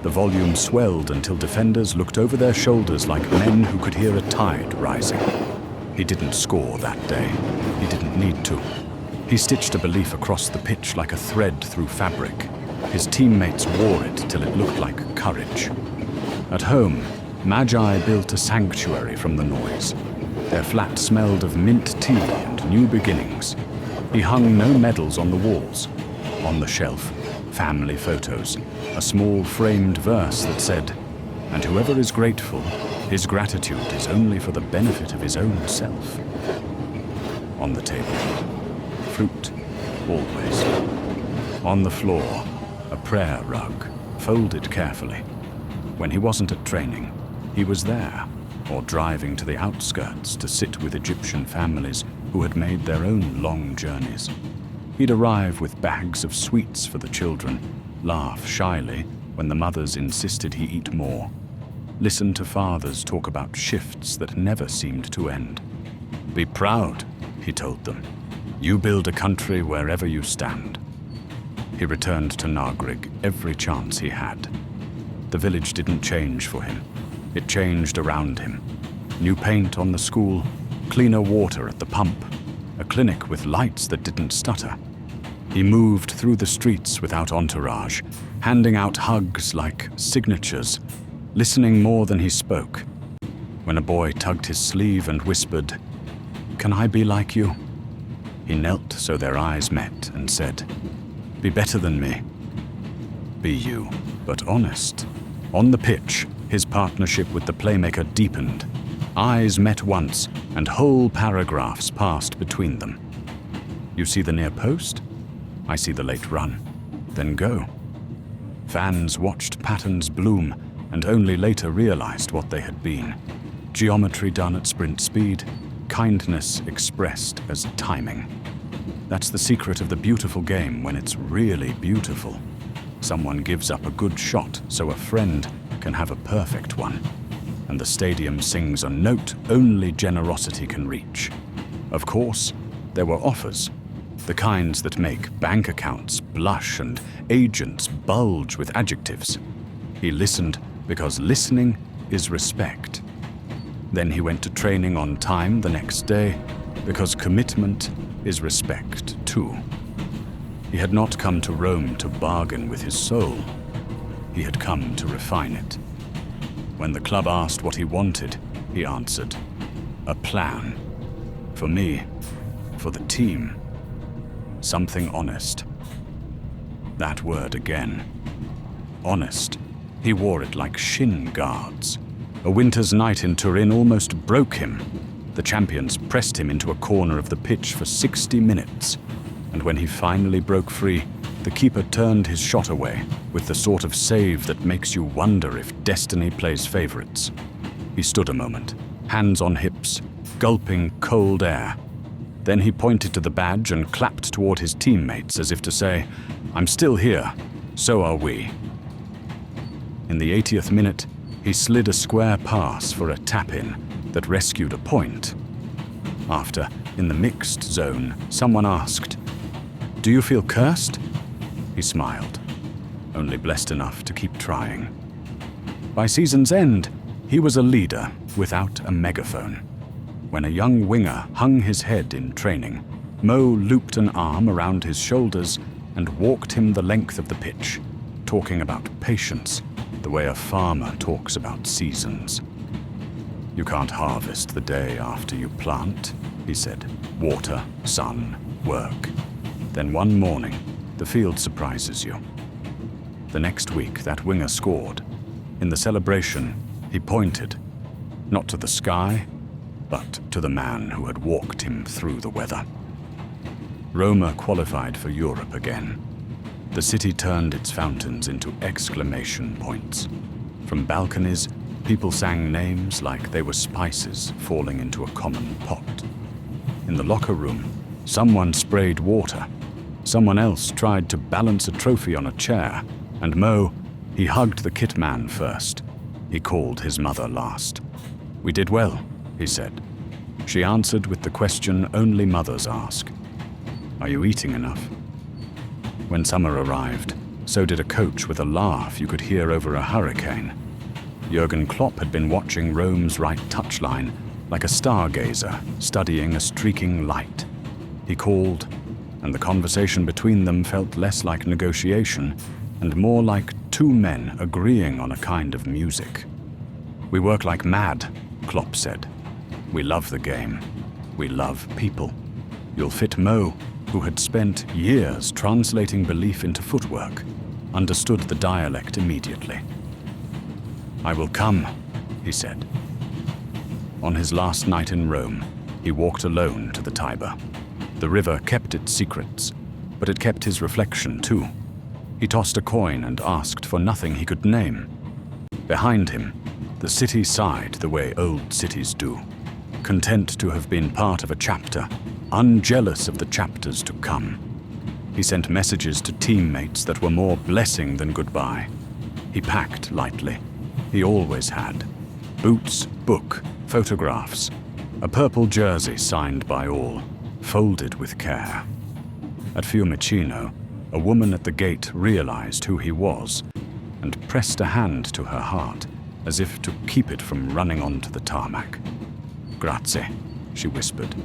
The volume swelled until defenders looked over their shoulders like men who could hear a tide rising. He didn't score that day. He didn't need to. He stitched a belief across the pitch like a thread through fabric. His teammates wore it till it looked like courage. At home, Magi built a sanctuary from the noise. Their flat smelled of mint tea and new beginnings. He hung no medals on the walls. On the shelf, family photos, a small framed verse that said, "And whoever is grateful, his gratitude is only for the benefit of his own self." On the table, fruit, always. On the floor, a prayer rug, folded carefully. When he wasn't at training, he was there, or driving to the outskirts to sit with Egyptian families who had made their own long journeys. He'd arrive with bags of sweets for the children, laugh shyly when the mothers insisted he eat more, listen to fathers talk about shifts that never seemed to end. "Be proud," he told them. "You build a country wherever you stand." He returned to Nagrig every chance he had. The village didn't change for him. It changed around him. New paint on the school, cleaner water at the pump, a clinic with lights that didn't stutter. He moved through the streets without entourage, handing out hugs like signatures, listening more than he spoke. When a boy tugged his sleeve and whispered, "Can I be like you?" he knelt so their eyes met and said, "Be better than me. Be you, but honest." On the pitch, his partnership with the playmaker deepened. Eyes met once, and whole paragraphs passed between them. "You see the near post? I see the late run. Then go." Fans watched patterns bloom and only later realized what they had been. Geometry done at sprint speed, kindness expressed as timing. That's the secret of the beautiful game when it's really beautiful. Someone gives up a good shot so a friend can have a perfect one. And the stadium sings a note only generosity can reach. Of course, there were offers, the kinds that make bank accounts blush and agents bulge with adjectives. He listened because listening is respect. Then he went to training on time the next day because commitment is respect too. He had not come to Rome to bargain with his soul. He had come to refine it. When the club asked what he wanted, he answered, "A plan. For me, for the team. Something honest." That word again. Honest. He wore it like shin guards. A winter's night in Turin almost broke him. The champions pressed him into a corner of the pitch for 60 minutes. And when he finally broke free, the keeper turned his shot away with the sort of save that makes you wonder if destiny plays favorites. He stood a moment, hands on hips, gulping cold air. Then he pointed to the badge and clapped toward his teammates as if to say, "I'm still here, so are we." In the 80th minute, he slid a square pass for a tap-in that rescued a point. After, in the mixed zone, someone asked, "Do you feel cursed?" He smiled, only blessed enough to keep trying. By season's end, he was a leader without a megaphone. When a young winger hung his head in training, Mo looped an arm around his shoulders and walked him the length of the pitch, talking about patience, the way a farmer talks about seasons. "You can't harvest the day after you plant," he said. "Water, sun, work. Then one morning, the field surprises you." The next week, that winger scored. In the celebration, he pointed, not to the sky, but to the man who had walked him through the weather. Roma qualified for Europe again. The city turned its fountains into exclamation points. From balconies, people sang names like they were spices falling into a common pot. In the locker room, someone sprayed water. Someone else tried to balance a trophy on a chair, and Mo, he hugged the kit man first. He called his mother last. "We did well," he said. She answered with the question only mothers ask. "Are you eating enough?" When summer arrived, so did a coach with a laugh you could hear over a hurricane. Jurgen Klopp had been watching Rome's right touchline like a stargazer studying a streaking light. He called, and the conversation between them felt less like negotiation and more like two men agreeing on a kind of music. "We work like mad," Klopp said. "We love the game. We love people. You'll fit Mo, who had spent years translating belief into footwork, understood the dialect immediately. "I will come," he said. On his last night in Rome, he walked alone to the Tiber. The river kept its secrets, but it kept his reflection too. He tossed a coin and asked for nothing he could name. Behind him, the city sighed the way old cities do, content to have been part of a chapter, unjealous of the chapters to come. He sent messages to teammates that were more blessing than goodbye. He packed lightly. He always had. Boots, book, photographs, a purple jersey signed by all, folded with care. At Fiumicino, a woman at the gate realized who he was and pressed a hand to her heart as if to keep it from running onto the tarmac. "Grazie," she whispered.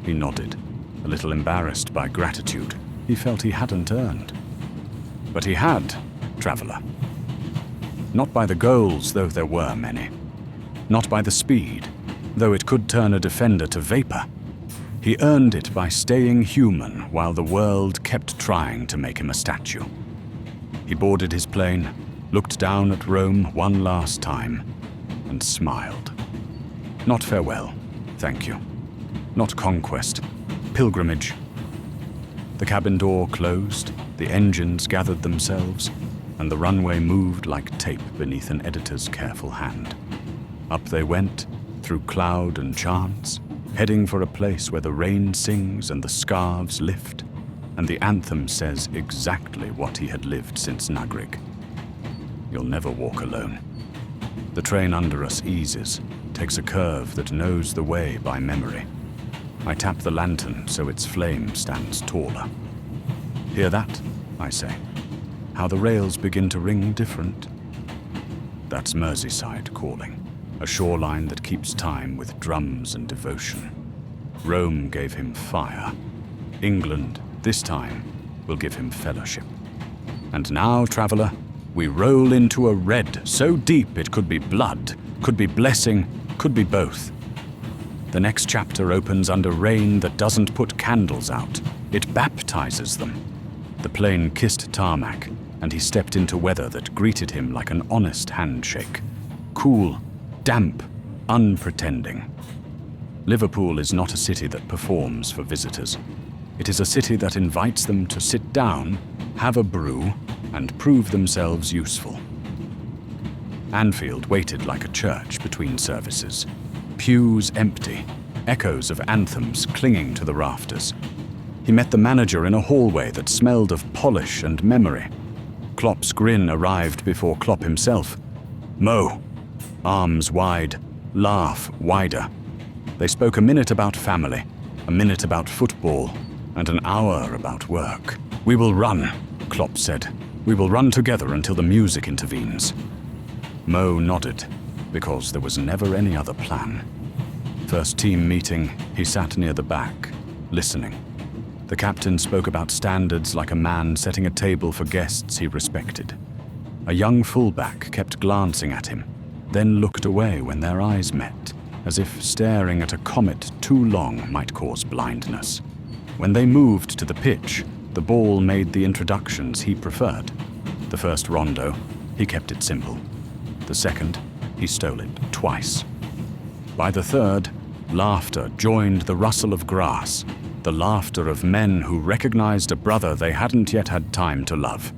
He nodded, a little embarrassed by gratitude he felt he hadn't earned. But he had, traveler. Not by the goals, though there were many. Not by the speed, though it could turn a defender to vapor. He earned it by staying human while the world kept trying to make him a statue. He boarded his plane, looked down at Rome one last time, and smiled. Not farewell, thank you. Not conquest, pilgrimage. The cabin door closed, the engines gathered themselves, and the runway moved like tape beneath an editor's careful hand. Up they went, through cloud and chance, heading for a place where the rain sings and the scarves lift, and the anthem says exactly what he had lived since Nagrig. You'll never walk alone. The train under us eases, takes a curve that knows the way by memory. I tap the lantern so its flame stands taller. Hear that, I say. How the rails begin to ring different. That's Merseyside calling, a shoreline that keeps time with drums and devotion. Rome gave him fire. England, this time, will give him fellowship. And now, traveler, we roll into a red so deep it could be blood, could be blessing, could be both. The next chapter opens under rain that doesn't put candles out. It baptizes them. The plane kissed tarmac, and he stepped into weather that greeted him like an honest handshake. Cool, damp, unpretending. Liverpool is not a city that performs for visitors. It is a city that invites them to sit down, have a brew, and prove themselves useful. Anfield waited like a church between services. Pews empty, echoes of anthems clinging to the rafters. He met the manager in a hallway that smelled of polish and memory. Klopp's grin arrived before Klopp himself. Mo. Arms wide, laugh wider. They spoke a minute about family, a minute about football, and an hour about work. We will run, Klopp said. We will run together until the music intervenes. Mo nodded, because there was never any other plan. First team meeting, he sat near the back, listening. The captain spoke about standards like a man setting a table for guests he respected. A young fullback kept glancing at him, then looked away when their eyes met, as if staring at a comet too long might cause blindness. When they moved to the pitch, the ball made the introductions he preferred. The first rondo, he kept it simple. The second, he stole it twice. By the third, laughter joined the rustle of grass, the laughter of men who recognized a brother they hadn't yet had time to love.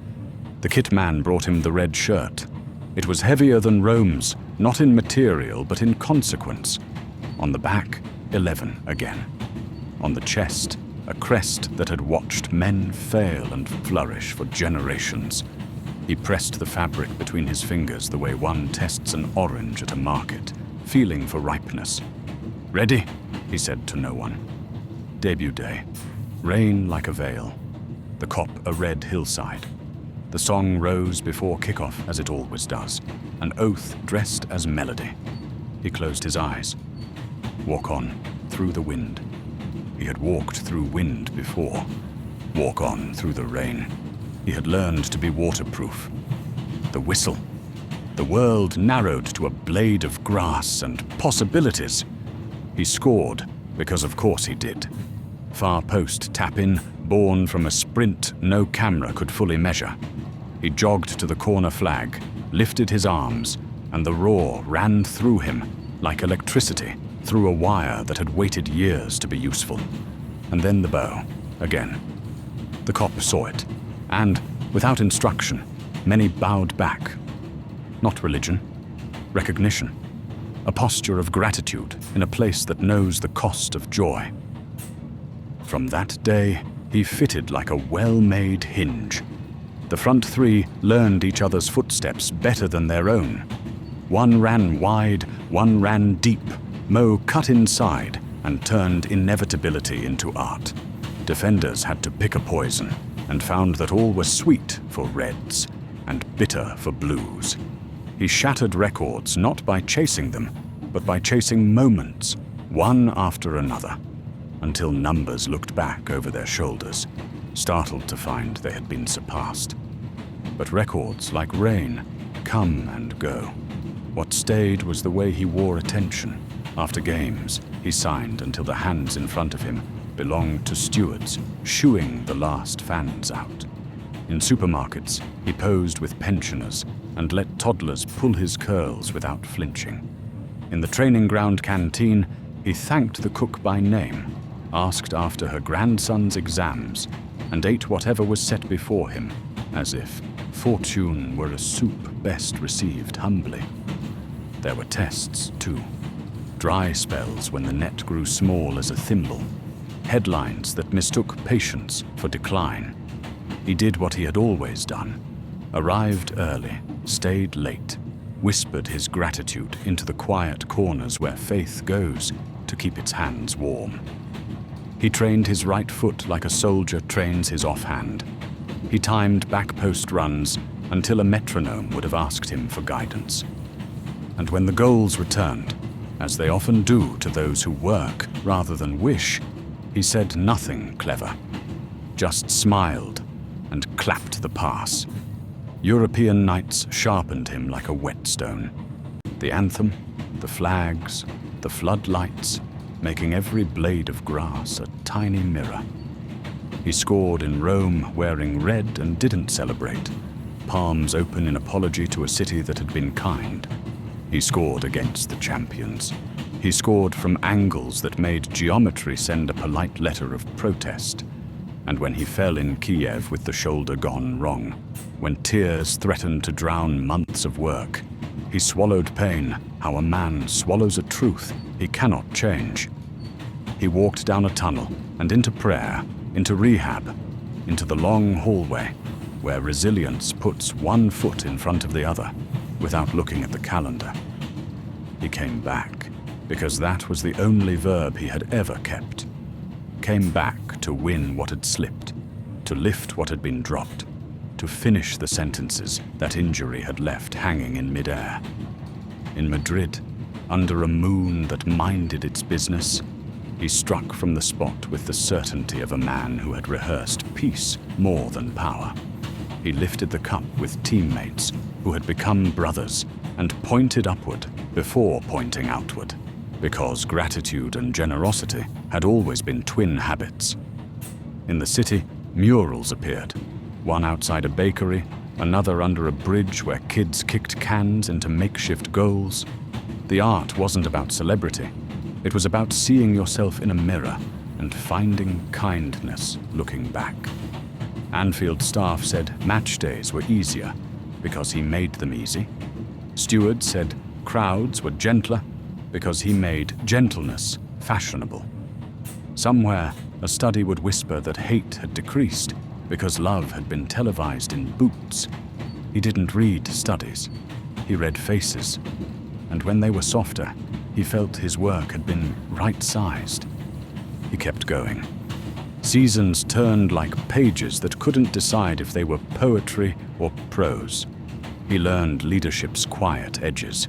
The kit man brought him the red shirt. It was heavier than Rome's, not in material, but in consequence. On the back, 11 again. On the chest, a crest that had watched men fail and flourish for generations. He pressed the fabric between his fingers the way one tests an orange at a market, feeling for ripeness. Ready? He said to no one. Debut day. Rain like a veil. The cop a red hillside. The song rose before kickoff as it always does, an oath dressed as melody. He closed his eyes. Walk on, through the wind. He had walked through wind before. Walk on through the rain. He had learned to be waterproof. The whistle. The world narrowed to a blade of grass and possibilities. He scored, because of course he did. Far post tap-in, born from a sprint no camera could fully measure. He jogged to the corner flag, lifted his arms, and the roar ran through him like electricity through a wire that had waited years to be useful. And then the bow, again. The cop saw it, and, without instruction, many bowed back. Not religion, recognition. A posture of gratitude in a place that knows the cost of joy. From that day, he fitted like a well-made hinge. The front three learned each other's footsteps better than their own. One ran wide, one ran deep. Mo cut inside and turned inevitability into art. Defenders had to pick a poison and found that all was sweet for reds and bitter for blues. He shattered records not by chasing them, but by chasing moments, one after another, until numbers looked back over their shoulders, startled to find they had been surpassed. But records, like rain, come and go. What stayed was the way he wore attention. After games, he signed until the hands in front of him belonged to stewards, shooing the last fans out. In supermarkets, he posed with pensioners and let toddlers pull his curls without flinching. In the training ground canteen, he thanked the cook by name, asked after her grandson's exams, and ate whatever was set before him, as if fortune were a soup best received humbly. There were tests, too. Dry spells when the net grew small as a thimble. Headlines that mistook patience for decline. He did what he had always done. Arrived early, stayed late, whispered his gratitude into the quiet corners where faith goes to keep its hands warm. He trained his right foot like a soldier trains his offhand. He timed back-post runs until a metronome would have asked him for guidance. And when the goals returned, as they often do to those who work rather than wish, he said nothing clever, just smiled and clapped the pass. European nights sharpened him like a whetstone. The anthem, the flags, the floodlights, making every blade of grass a tiny mirror. He scored in Rome wearing red and didn't celebrate, palms open in apology to a city that had been kind. He scored against the champions. He scored from angles that made geometry send a polite letter of protest. And when he fell in Kiev with the shoulder gone wrong, when tears threatened to drown months of work, he swallowed pain, how a man swallows a truth he cannot change. He walked down a tunnel and into prayer, into rehab, into the long hallway, where resilience puts one foot in front of the other, without looking at the calendar. He came back, because that was the only verb he had ever kept. Came back to win what had slipped, to lift what had been dropped, to finish the sentences that injury had left hanging in midair. In Madrid, under a moon that minded its business, he struck from the spot with the certainty of a man who had rehearsed peace more than power. He lifted the cup with teammates who had become brothers and pointed upward before pointing outward, because gratitude and generosity had always been twin habits. In the city, murals appeared, one outside a bakery, another under a bridge where kids kicked cans into makeshift goals. The art wasn't about celebrity. It was about seeing yourself in a mirror and finding kindness looking back. Anfield staff said match days were easier because he made them easy. Stewards said crowds were gentler because he made gentleness fashionable. Somewhere, a study would whisper that hate had decreased because love had been televised in boots. He didn't read studies. He read faces. And when they were softer, he felt his work had been right-sized. He kept going. Seasons turned like pages that couldn't decide if they were poetry or prose. He learned leadership's quiet edges,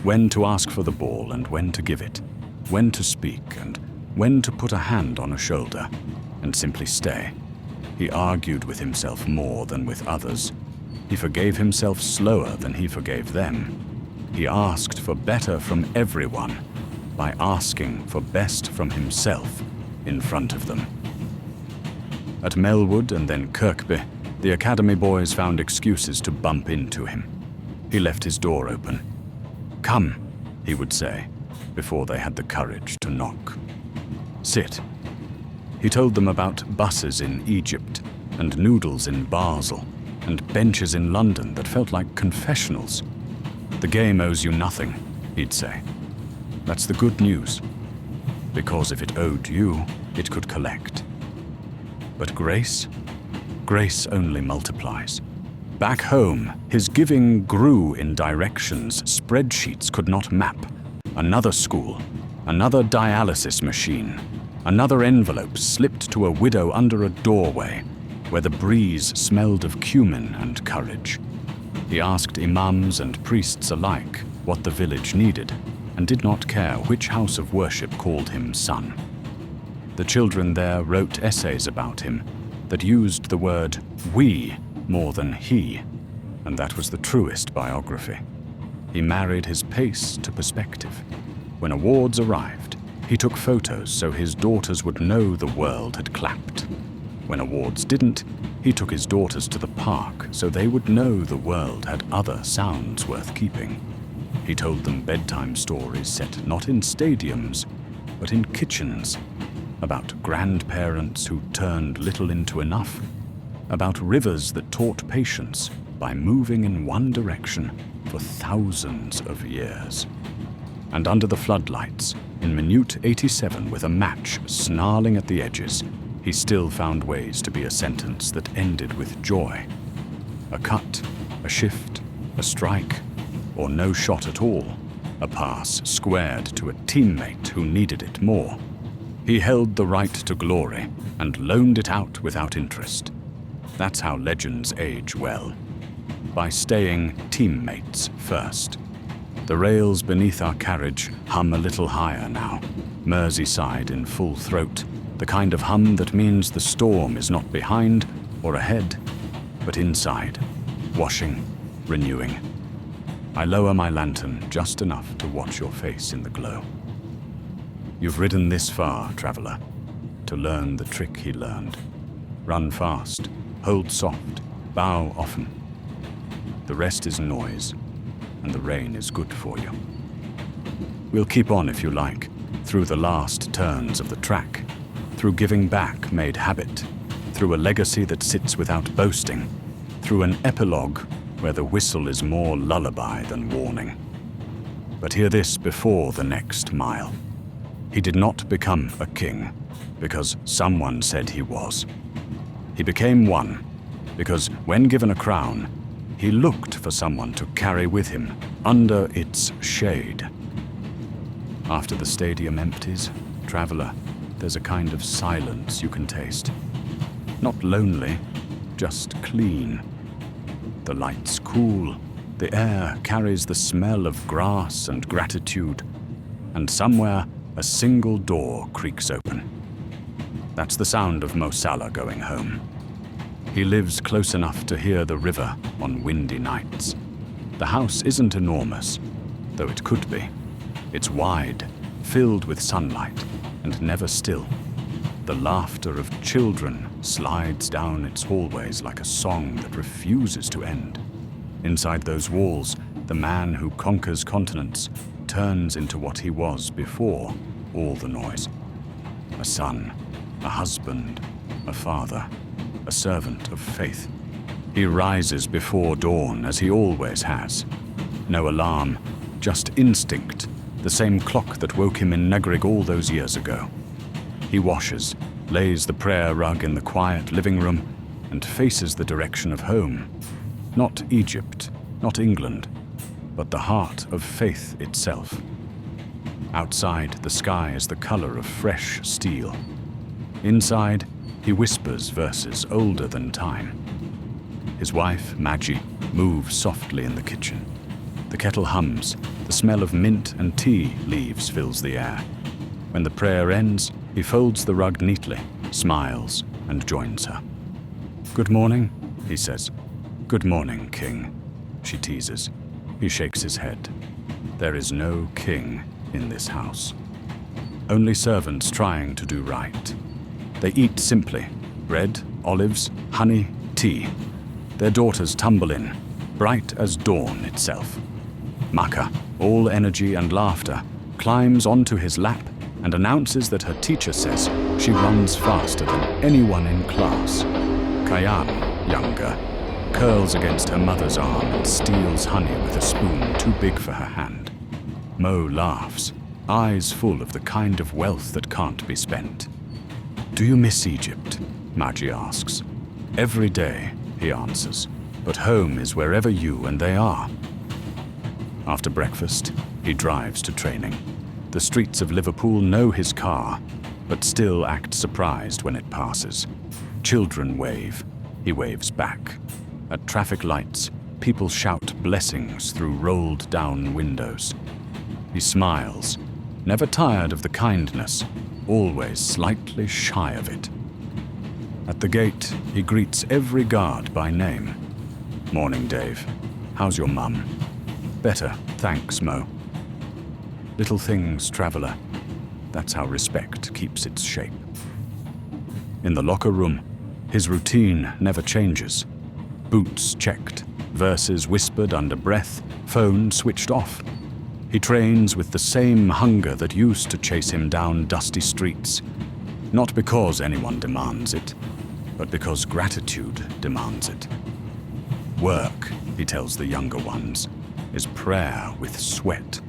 when to ask for the ball and when to give it, when to speak and when to put a hand on a shoulder and simply stay. He argued with himself more than with others. He forgave himself slower than he forgave them. He asked for better from everyone by asking for best from himself in front of them. At Melwood and then Kirkby, the academy boys found excuses to bump into him. He left his door open. "Come," he would say, before they had the courage to knock. "Sit." He told them about buses in Egypt, and noodles in Basel, and benches in London that felt like confessionals. "The game owes you nothing," he'd say. "That's the good news, because if it owed you, it could collect. But grace? Grace only multiplies. Back home, his giving grew in directions spreadsheets could not map. Another school, another dialysis machine, another envelope slipped to a widow under a doorway where the breeze smelled of cumin and courage. He asked imams and priests alike what the village needed, and did not care which house of worship called him son. The children there wrote essays about him that used the word we more than he, and that was the truest biography. He married his pace to perspective. When awards arrived, he took photos so his daughters would know the world had clapped. When awards didn't, he took his daughters to the park so they would know the world had other sounds worth keeping. He told them bedtime stories set not in stadiums, but in kitchens, about grandparents who turned little into enough, about rivers that taught patience by moving in one direction for thousands of years. And under the floodlights, in minute 87 with a match snarling at the edges, he still found ways to be a sentence that ended with joy. A cut, a shift, a strike, or no shot at all, a pass squared to a teammate who needed it more. He held the right to glory and loaned it out without interest. That's how legends age well, by staying teammates first. The rails beneath our carriage hum a little higher now, Merseyside in full throat, the kind of hum that means the storm is not behind or ahead, but inside, washing, renewing. I lower my lantern just enough to watch your face in the glow. You've ridden this far, traveler, to learn the trick he learned. Run fast, hold soft, bow often. The rest is noise, and the rain is good for you. We'll keep on if you like, through the last turns of the track, through giving back made habit, through a legacy that sits without boasting, through an epilogue where the whistle is more lullaby than warning. But hear this before the next mile. He did not become a king because someone said he was. He became one because when given a crown, he looked for someone to carry with him under its shade. After the stadium empties, traveler, there's a kind of silence you can taste. Not lonely, just clean. The lights cool, the air carries the smell of grass and gratitude, and somewhere a single door creaks open. That's the sound of Mo Salah going home. He lives close enough to hear the river on windy nights. The house isn't enormous, though it could be. It's wide, filled with sunlight, and never still. The laughter of children slides down its hallways like a song that refuses to end. Inside those walls, the man who conquers continents turns into what he was before all the noise. A son, a husband, a father, a servant of faith. He rises before dawn as he always has. No alarm, just instinct, the same clock that woke him in Nagrig all those years ago. He washes, lays the prayer rug in the quiet living room, and faces the direction of home. Not Egypt, not England, but the heart of faith itself. Outside, the sky is the color of fresh steel. Inside, he whispers verses older than time. His wife, Maggie, moves softly in the kitchen. The kettle hums, the smell of mint and tea leaves fills the air. When the prayer ends, he folds the rug neatly, smiles, and joins her. Good morning, he says. Good morning, King, she teases. He shakes his head. There is no king in this house. Only servants trying to do right. They eat simply. Bread, olives, honey, tea. Their daughters tumble in, bright as dawn itself. Maka, all energy and laughter, climbs onto his lap and announces that her teacher says she runs faster than anyone in class. Kayan, younger, curls against her mother's arm and steals honey with a spoon too big for her hand. Mo laughs, eyes full of the kind of wealth that can't be spent. Do you miss Egypt? Magi asks. Every day, he answers, but home is wherever you and they are. After breakfast, he drives to training. The streets of Liverpool know his car, but still act surprised when it passes. Children wave. He waves back. At traffic lights, people shout blessings through rolled-down windows. He smiles, never tired of the kindness, always slightly shy of it. At the gate, he greets every guard by name. Morning, Dave. How's your mum? Better, thanks, Mo. Little things, traveler. That's how respect keeps its shape. In the locker room, his routine never changes. Boots checked, verses whispered under breath, phone switched off. He trains with the same hunger that used to chase him down dusty streets. Not because anyone demands it, but because gratitude demands it. Work, he tells the younger ones, is prayer with sweat.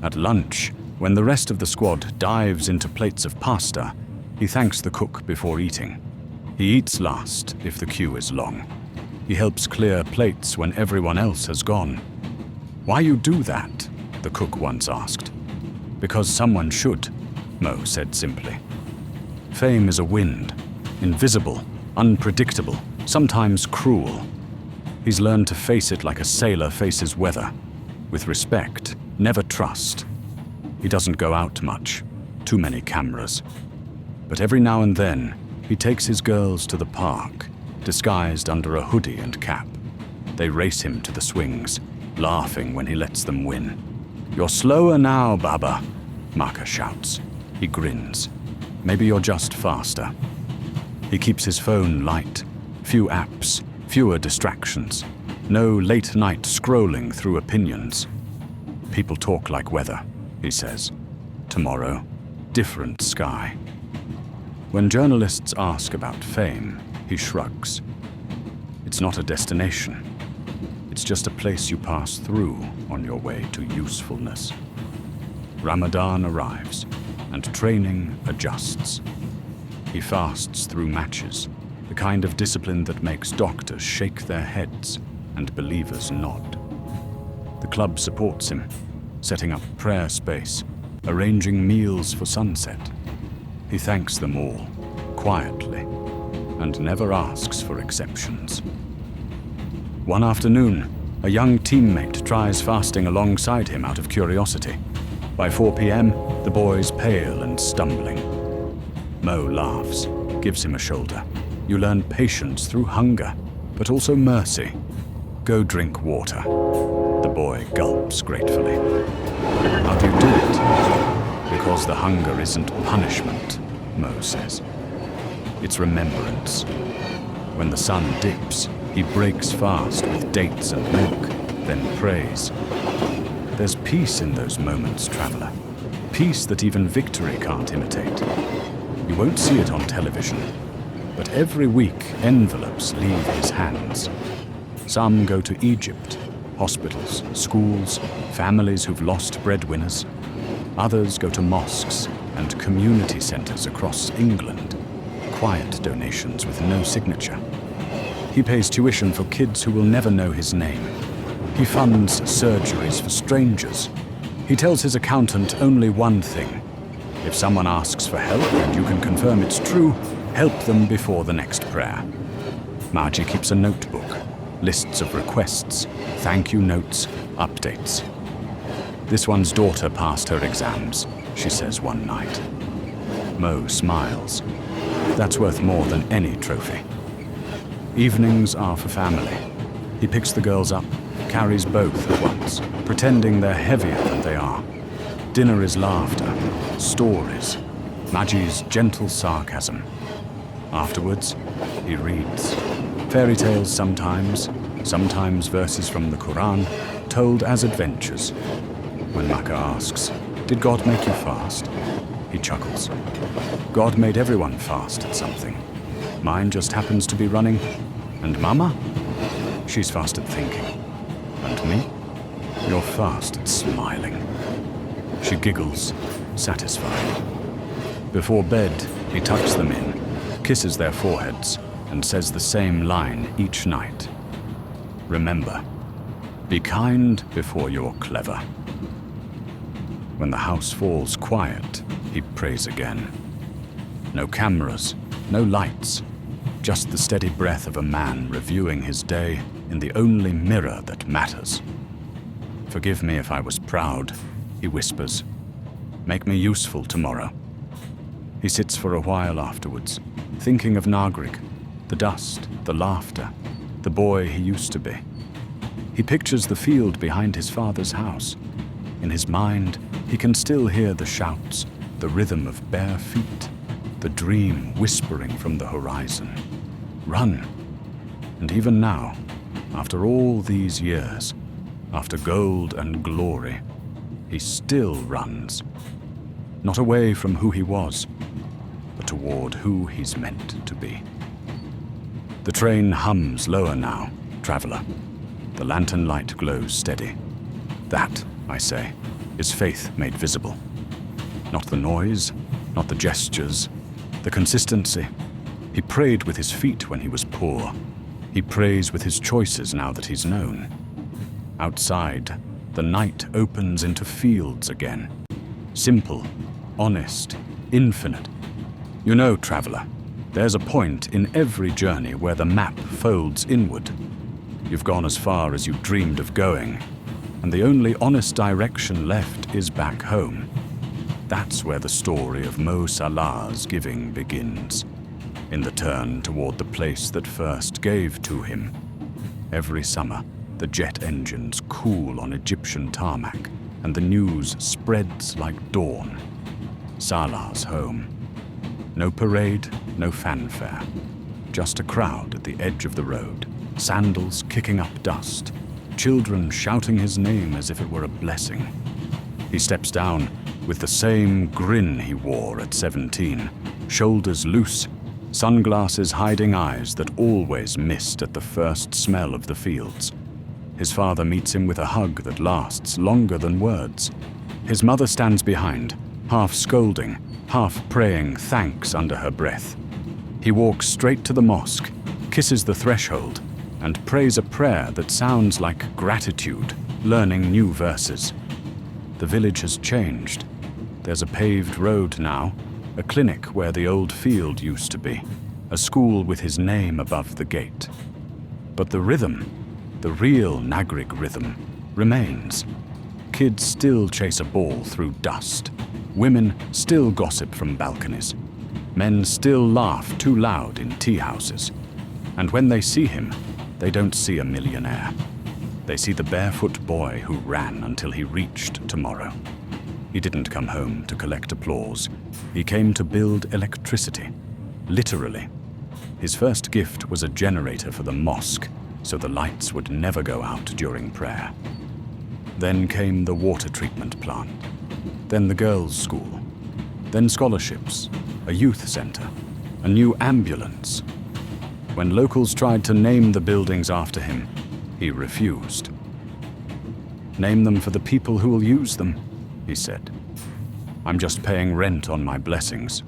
At lunch, when the rest of the squad dives into plates of pasta, he thanks the cook before eating. He eats last if the queue is long. He helps clear plates when everyone else has gone. Why you do that? The cook once asked. Because someone should, Mo said simply. Fame is a wind, invisible, unpredictable, sometimes cruel. He's learned to face it like a sailor faces weather, with respect, never trust. He doesn't go out much, too many cameras. But every now and then, he takes his girls to the park, disguised under a hoodie and cap. They race him to the swings, laughing when he lets them win. You're slower now, Baba, Maka shouts. He grins. Maybe you're just faster. He keeps his phone light, few apps, fewer distractions, no late-night scrolling through opinions. People talk like weather, he says. Tomorrow, different sky. When journalists ask about fame, he shrugs. It's not a destination. It's just a place you pass through on your way to usefulness. Ramadan arrives, and training adjusts. He fasts through matches, the kind of discipline that makes doctors shake their heads and believers nod. The club supports him, setting up prayer space, arranging meals for sunset. He thanks them all, quietly, and never asks for exceptions. One afternoon, a young teammate tries fasting alongside him out of curiosity. By 4 p.m., the boy's pale and stumbling. Mo laughs, gives him a shoulder. You learn patience through hunger, but also mercy. Go drink water. The boy gulps gratefully. How do you do it? Because the hunger isn't punishment, Mo says. It's remembrance. When the sun dips, he breaks fast with dates and milk, then prays. There's peace in those moments, traveler. Peace that even victory can't imitate. You won't see it on television, but every week envelopes leave his hands. Some go to Egypt, hospitals, schools, families who've lost breadwinners. Others go to mosques and community centers across England. Quiet donations with no signature. He pays tuition for kids who will never know his name. He funds surgeries for strangers. He tells his accountant only one thing. If someone asks for help and you can confirm it's true, help them before the next prayer. Margie keeps a notebook, lists of requests, thank you notes, updates. This one's daughter passed her exams, she says one night. Mo smiles. That's worth more than any trophy. Evenings are for family. He picks the girls up, carries both at once, pretending they're heavier than they are. Dinner is laughter, stories, Maggie's gentle sarcasm. Afterwards, he reads. Fairy tales sometimes verses from the Quran, told as adventures. When Maka asks, "Did God make you fast?" he chuckles. God made everyone fast at something. Mine just happens to be running. And Mama? She's fast at thinking. And me? You're fast at smiling. She giggles, satisfied. Before bed, he tucks them in, kisses their foreheads, and says the same line each night. Remember, be kind before you're clever. When the house falls quiet, he prays again. No cameras, no lights, just the steady breath of a man reviewing his day in the only mirror that matters. Forgive me if I was proud, he whispers. Make me useful tomorrow. He sits for a while afterwards, thinking of Nagrig, the dust, the laughter, the boy he used to be. He pictures the field behind his father's house. In his mind, he can still hear the shouts, the rhythm of bare feet, the dream whispering from the horizon. Run. And even now, after all these years, after gold and glory, he still runs. Not away from who he was, but toward who he's meant to be. The train hums lower now, traveler. The lantern light glows steady. That, I say, is faith made visible. Not the noise, not the gestures, the consistency. He prayed with his feet when he was poor. He prays with his choices now that he's known. Outside, the night opens into fields again. Simple, honest, infinite. You know, traveler, there's a point in every journey where the map folds inward. You've gone as far as you dreamed of going, and the only honest direction left is back home. That's where the story of Mo Salah's giving begins, in the turn toward the place that first gave to him. Every summer, the jet engines cool on Egyptian tarmac, and the news spreads like dawn. Salah's home. No parade, no fanfare. Just a crowd at the edge of the road, sandals kicking up dust, children shouting his name as if it were a blessing. He steps down with the same grin he wore at 17, shoulders loose, sunglasses hiding eyes that always missed at the first smell of the fields. His father meets him with a hug that lasts longer than words. His mother stands behind, half scolding, half praying thanks under her breath. He walks straight to the mosque, kisses the threshold, and prays a prayer that sounds like gratitude, learning new verses. The village has changed. There's a paved road now, a clinic where the old field used to be, a school with his name above the gate. But the rhythm, the real Nagrig rhythm, remains. Kids still chase a ball through dust. Women still gossip from balconies. Men still laugh too loud in tea houses. And when they see him, they don't see a millionaire. They see the barefoot boy who ran until he reached tomorrow. He didn't come home to collect applause. He came to build electricity, literally. His first gift was a generator for the mosque, so the lights would never go out during prayer. Then came the water treatment plant, then the girls' school, then scholarships, a youth center, a new ambulance. When locals tried to name the buildings after him, he refused. Name them for the people who will use them, he said. I'm just paying rent on my blessings.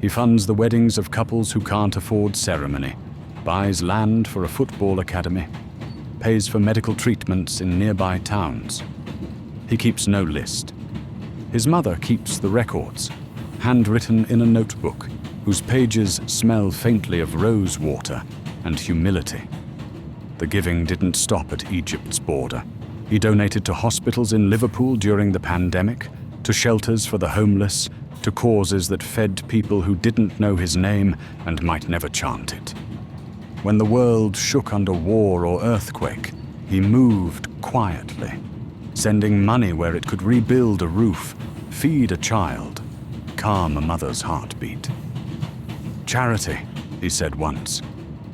He funds the weddings of couples who can't afford ceremony, buys land for a football academy, pays for medical treatments in nearby towns. He keeps no list. His mother keeps the records, handwritten in a notebook, whose pages smell faintly of rose water and humility. The giving didn't stop at Egypt's border. He donated to hospitals in Liverpool during the pandemic, to shelters for the homeless, to causes that fed people who didn't know his name and might never chant it. When the world shook under war or earthquake, he moved quietly, sending money where it could rebuild a roof, feed a child, calm a mother's heartbeat. "Charity," he said once,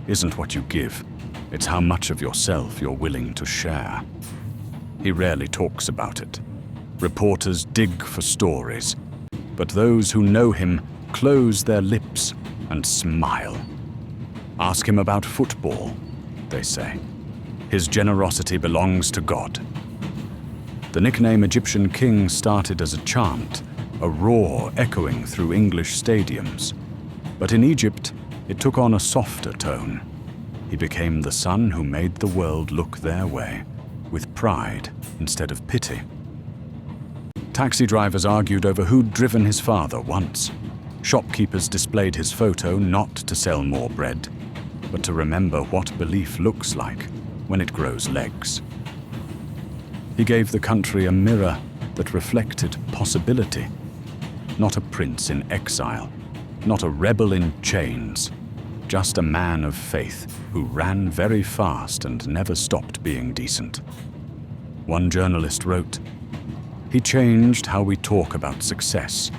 "isn't what you give. It's how much of yourself you're willing to share." He rarely talks about it. Reporters dig for stories, but those who know him close their lips and smile. Ask him about football, they say. His generosity belongs to God. The nickname Egyptian King started as a chant, a roar echoing through English stadiums. But in Egypt, it took on a softer tone. He became the son who made the world look their way, with pride instead of pity. Taxi drivers argued over who'd driven his father once. Shopkeepers displayed his photo not to sell more bread, but to remember what belief looks like when it grows legs. He gave the country a mirror that reflected possibility, not a prince in exile, not a rebel in chains, just a man of faith who ran very fast and never stopped being decent. One journalist wrote, "He changed how we talk about success.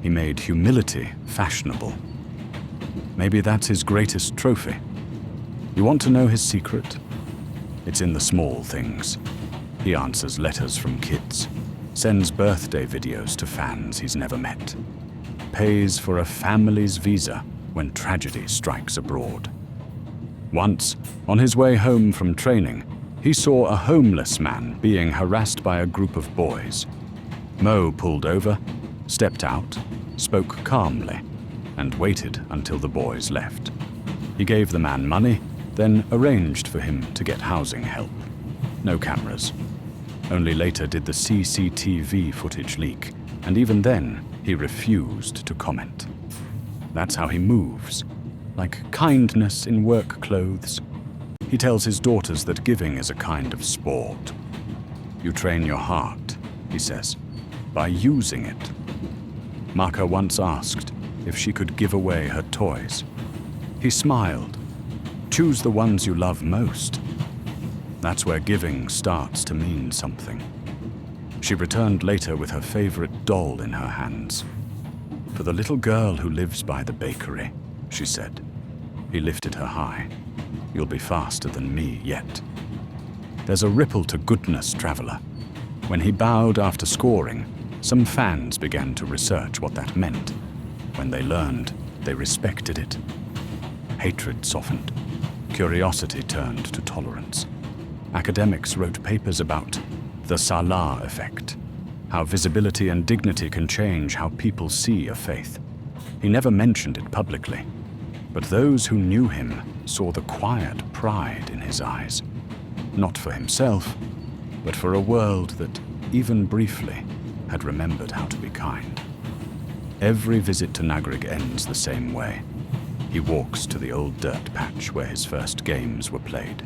He made humility fashionable." Maybe that's his greatest trophy. You want to know his secret? It's in the small things. He answers letters from kids, sends birthday videos to fans he's never met, pays for a family's visa when tragedy strikes abroad. Once, on his way home from training, he saw a homeless man being harassed by a group of boys. Mo pulled over, stepped out, spoke calmly, and waited until the boys left. He gave the man money, then arranged for him to get housing help. No cameras. Only later did the CCTV footage leak, and even then, he refused to comment. That's how he moves, like kindness in work clothes. He tells his daughters that giving is a kind of sport. You train your heart, he says, by using it. Maka once asked if she could give away her toys. He smiled. Choose the ones you love most. That's where giving starts to mean something. She returned later with her favorite doll in her hands. "For the little girl who lives by the bakery," she said. He lifted her high. "You'll be faster than me yet." There's a ripple to goodness, traveler. When he bowed after scoring, some fans began to research what that meant. When they learned, they respected it. Hatred softened. Curiosity turned to tolerance. Academics wrote papers about the Salah effect, how visibility and dignity can change how people see a faith. He never mentioned it publicly, but those who knew him saw the quiet pride in his eyes, not for himself, but for a world that, even briefly, had remembered how to be kind. Every visit to Nagrig ends the same way. He walks to the old dirt patch where his first games were played.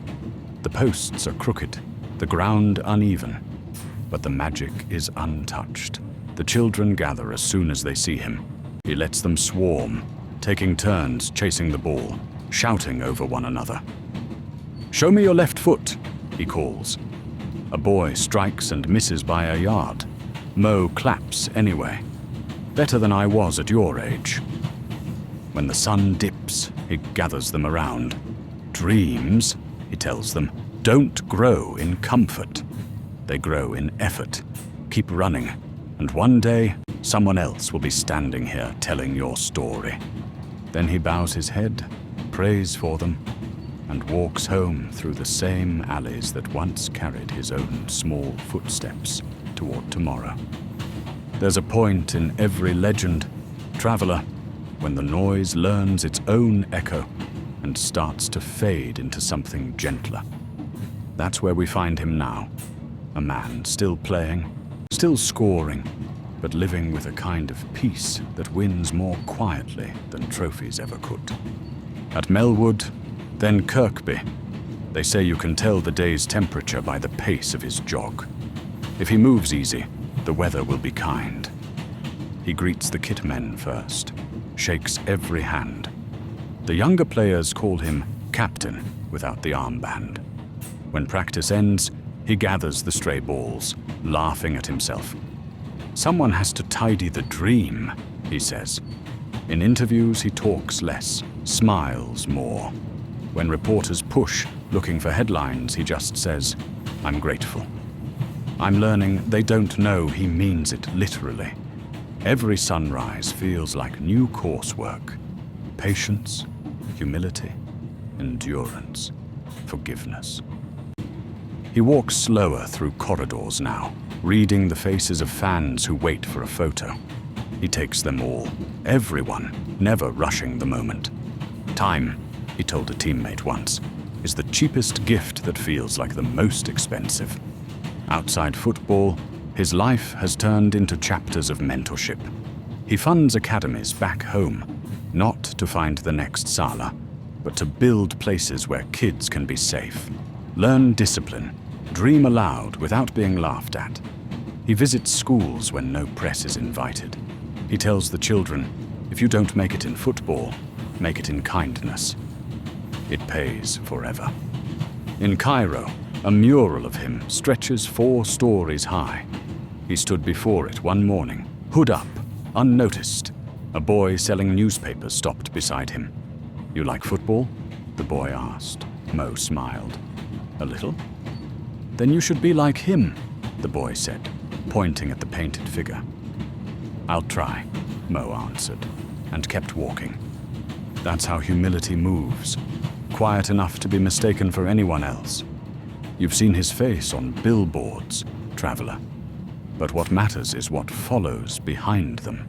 The posts are crooked, the ground uneven, but the magic is untouched. The children gather as soon as they see him. He lets them swarm, taking turns chasing the ball, shouting over one another. "Show me your left foot," he calls. A boy strikes and misses by a yard. Mo claps anyway. "Better than I was at your age." When the sun dips, he gathers them around. "Dreams," he tells them, "don't grow in comfort. They grow in effort. Keep running, and one day, someone else will be standing here telling your story." Then he bows his head, prays for them, and walks home through the same alleys that once carried his own small footsteps toward tomorrow. There's a point in every legend, traveler, when the noise learns its own echo and starts to fade into something gentler. That's where we find him now, a man still playing, still scoring, but living with a kind of peace that wins more quietly than trophies ever could. At Melwood, then Kirkby, they say you can tell the day's temperature by the pace of his jog. If he moves easy, the weather will be kind. He greets the kit men first, shakes every hand. The younger players call him captain without the armband. When practice ends, he gathers the stray balls, laughing at himself. Someone has to tidy the dream, he says. In interviews, he talks less, smiles more. When reporters push, looking for headlines, he just says, "I'm grateful." I'm learning they don't know he means it literally. Every sunrise feels like new coursework. Patience, humility, endurance, forgiveness. He walks slower through corridors now, reading the faces of fans who wait for a photo. He takes them all, everyone, never rushing the moment. Time, he told a teammate once, is the cheapest gift that feels like the most expensive. Outside football, his life has turned into chapters of mentorship. He funds academies back home, not to find the next Salah, but to build places where kids can be safe, learn discipline, dream aloud without being laughed at. He visits schools when no press is invited. He tells the children, if you don't make it in football, make it in kindness. It pays forever. In Cairo, a mural of him stretches 4 stories high. He stood before it one morning, hood up, unnoticed. A boy selling newspapers stopped beside him. "You like football?" the boy asked. Mo smiled. "A little?" "Then you should be like him," the boy said, pointing at the painted figure. "I'll try," Mo answered, and kept walking. That's how humility moves, quiet enough to be mistaken for anyone else. You've seen his face on billboards, traveler, but what matters is what follows behind them.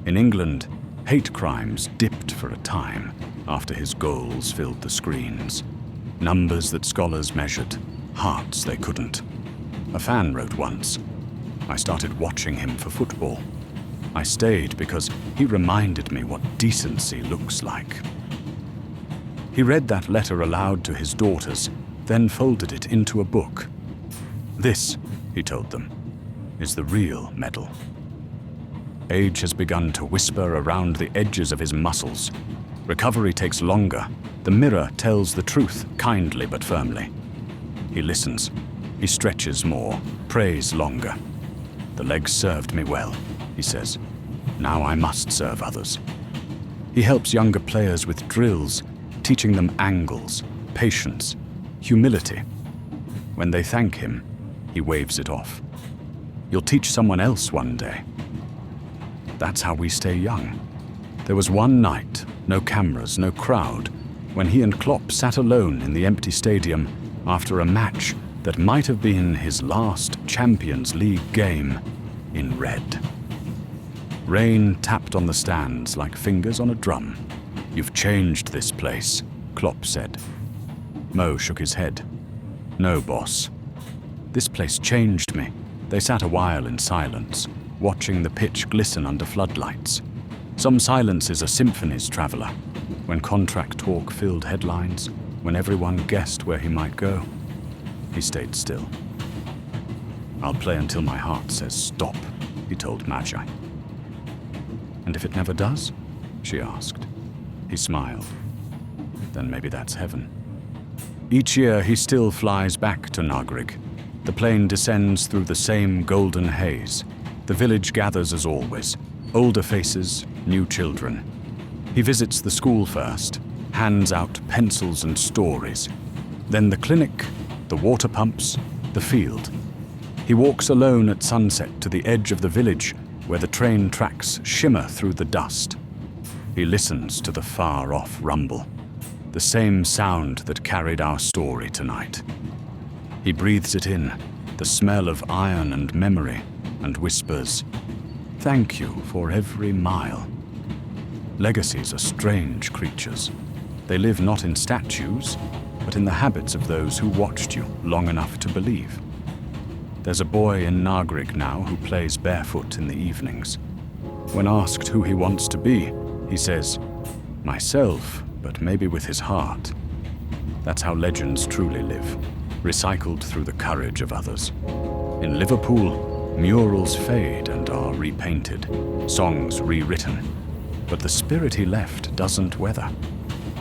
In England, hate crimes dipped for a time after his goals filled the screens. Numbers that scholars measured, hearts they couldn't. A fan wrote once, "I started watching him for football. I stayed because he reminded me what decency looks like." He read that letter aloud to his daughters, then folded it into a book. "This," he told them, "is the real medal." Age has begun to whisper around the edges of his muscles. Recovery takes longer. The mirror tells the truth, kindly but firmly. He listens. He stretches more, prays longer. "The legs served me well," he says. "Now I must serve others." He helps younger players with drills, teaching them angles, patience, humility. When they thank him, he waves it off. "You'll teach someone else one day." That's how we stay young. There was one night, no cameras, no crowd, when he and Klopp sat alone in the empty stadium after a match that might have been his last Champions League game in red. Rain tapped on the stands like fingers on a drum. "You've changed this place," Klopp said. Mo shook his head. "No, boss. This place changed me." They sat a while in silence, watching the pitch glisten under floodlights. Some silences are symphonies, traveler. When contract talk filled headlines, when everyone guessed where he might go, he stayed still. "I'll play until my heart says stop," he told Magi. "And if it never does?" she asked. He smiled. "Then maybe that's heaven." Each year he still flies back to Nagrig. The plane descends through the same golden haze. The village gathers as always, older faces, new children. He visits the school first, hands out pencils and stories. Then the clinic, the water pumps, the field. He walks alone at sunset to the edge of the village where the train tracks shimmer through the dust. He listens to the far-off rumble, the same sound that carried our story tonight. He breathes it in, the smell of iron and memory, and whispers, "Thank you for every mile." Legacies are strange creatures. They live not in statues, but in the habits of those who watched you long enough to believe. There's a boy in Nagrig now who plays barefoot in the evenings. When asked who he wants to be, he says, "Myself, but maybe with his heart." That's how legends truly live, recycled through the courage of others. In Liverpool, murals fade and are repainted, songs rewritten, but the spirit he left doesn't weather.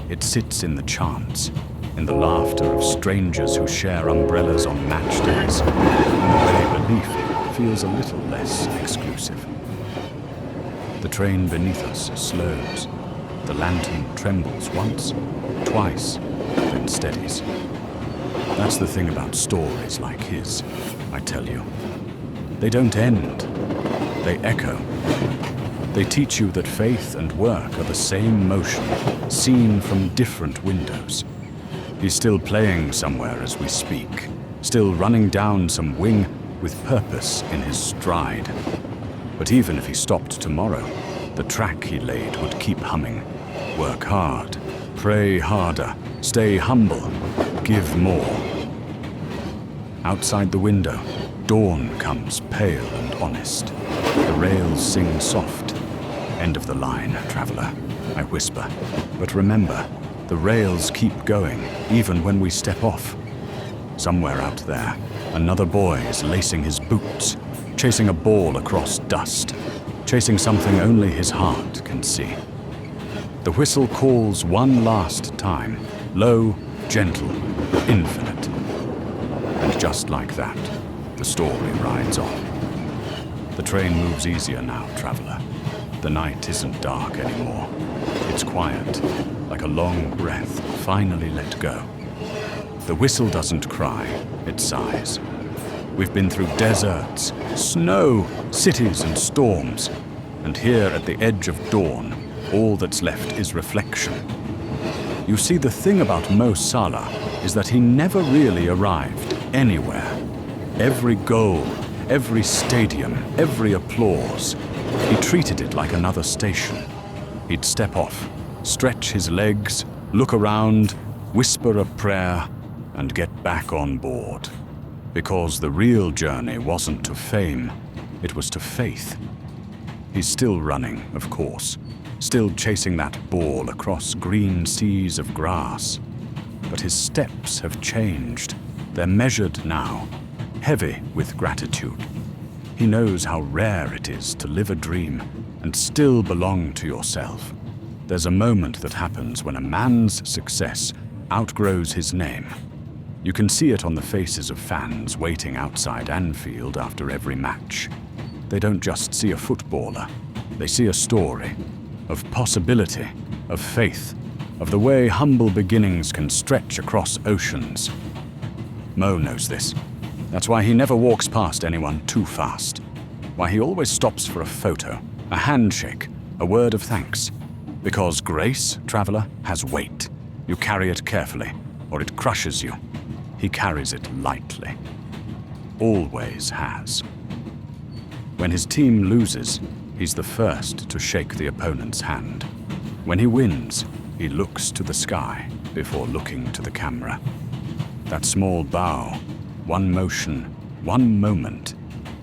It sits in the chants, in the laughter of strangers who share umbrellas on match days, in the way belief feels a little less exclusive. The train beneath us slows. The lantern trembles once, twice, then steadies. That's the thing about stories like his, I tell you. They don't end. They echo. They teach you that faith and work are the same motion, seen from different windows. He's still playing somewhere as we speak, still running down some wing with purpose in his stride. But even if he stopped tomorrow, the track he laid would keep humming. Work hard, pray harder, stay humble, give more. Outside the window, dawn comes pale and honest. The rails sing soft. End of the line, traveler, I whisper. But remember, the rails keep going, even when we step off. Somewhere out there, another boy is lacing his boots, chasing a ball across dust, chasing something only his heart can see. The whistle calls one last time, low, gentle, infinite. And just like that, the story rides on. The train moves easier now, traveler. The night isn't dark anymore. It's quiet, like a long breath finally let go. The whistle doesn't cry, it sighs. We've been through deserts, snow, cities and storms. And here at the edge of dawn, all that's left is reflection. You see, the thing about Mo Salah is that he never really arrived anywhere. Every goal, every stadium, every applause, he treated it like another station. He'd step off, stretch his legs, look around, whisper a prayer, and get back on board. Because the real journey wasn't to fame, it was to faith. He's still running, of course, still chasing that ball across green seas of grass. But his steps have changed. They're measured now, heavy with gratitude. He knows how rare it is to live a dream and still belong to yourself. There's a moment that happens when a man's success outgrows his name. You can see it on the faces of fans waiting outside Anfield after every match. They don't just see a footballer, they see a story of possibility, of faith, of the way humble beginnings can stretch across oceans. Mo knows this. That's why he never walks past anyone too fast. Why he always stops for a photo, a handshake, a word of thanks. Because grace, traveler, has weight. You carry it carefully, or it crushes you. He carries it lightly. Always has. When his team loses, he's the first to shake the opponent's hand. When he wins, he looks to the sky before looking to the camera. That small bow, one motion, one moment,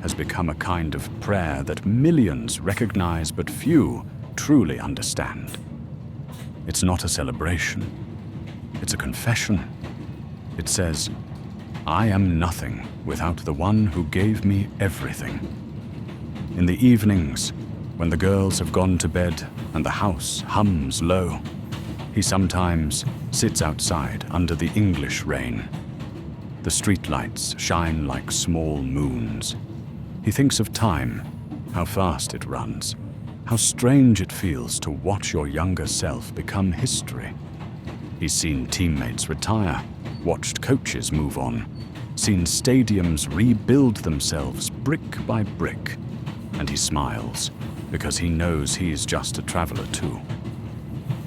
has become a kind of prayer that millions recognize but few truly understand. It's not a celebration. It's a confession. It says, I am nothing without the one who gave me everything. In the evenings, when the girls have gone to bed and the house hums low, he sometimes sits outside under the English rain. The streetlights shine like small moons. He thinks of time, how fast it runs, how strange it feels to watch your younger self become history. He's seen teammates retire, watched coaches move on, seen stadiums rebuild themselves brick by brick, and he smiles because he knows he's just a traveler too.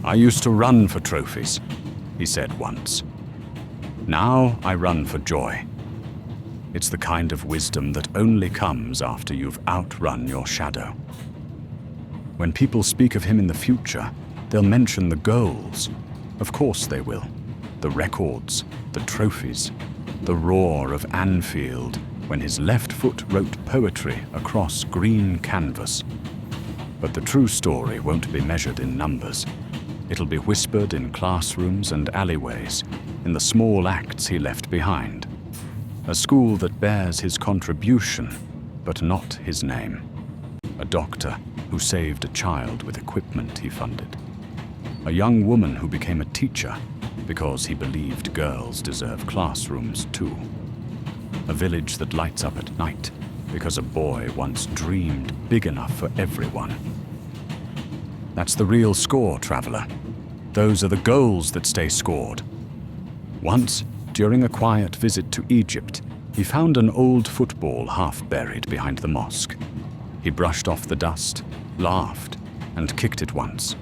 I used to run for trophies, he said once. Now I run for joy. It's the kind of wisdom that only comes after you've outrun your shadow. When people speak of him in the future, they'll mention the goals. Of course they will. The records, the trophies, the roar of Anfield when his left foot wrote poetry across green canvas. But the true story won't be measured in numbers. It'll be whispered in classrooms and alleyways, in the small acts he left behind. A school that bears his contribution, but not his name. A doctor who saved a child with equipment he funded. a young woman who became a teacher because he believed girls deserve classrooms too. A village that lights up at night because a boy once dreamed big enough for everyone. That's the real score, traveler. Those are the goals that stay scored. Once, during a quiet visit to Egypt, he found an old football half buried behind the mosque. He brushed off the dust, laughed, and kicked it once.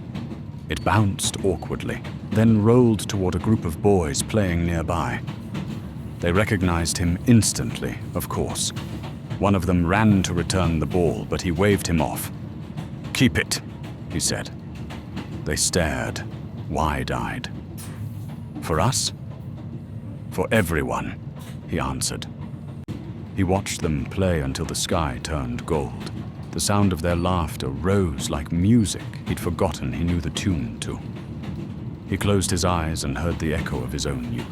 It bounced awkwardly, then rolled toward a group of boys playing nearby. They recognized him instantly, of course. One of them ran to return the ball, but he waved him off. "Keep it," he said. They stared, wide-eyed. "For us?" "For everyone," he answered. He watched them play until the sky turned gold. The sound of their laughter rose like music he'd forgotten he knew the tune to. He closed his eyes and heard the echo of his own youth.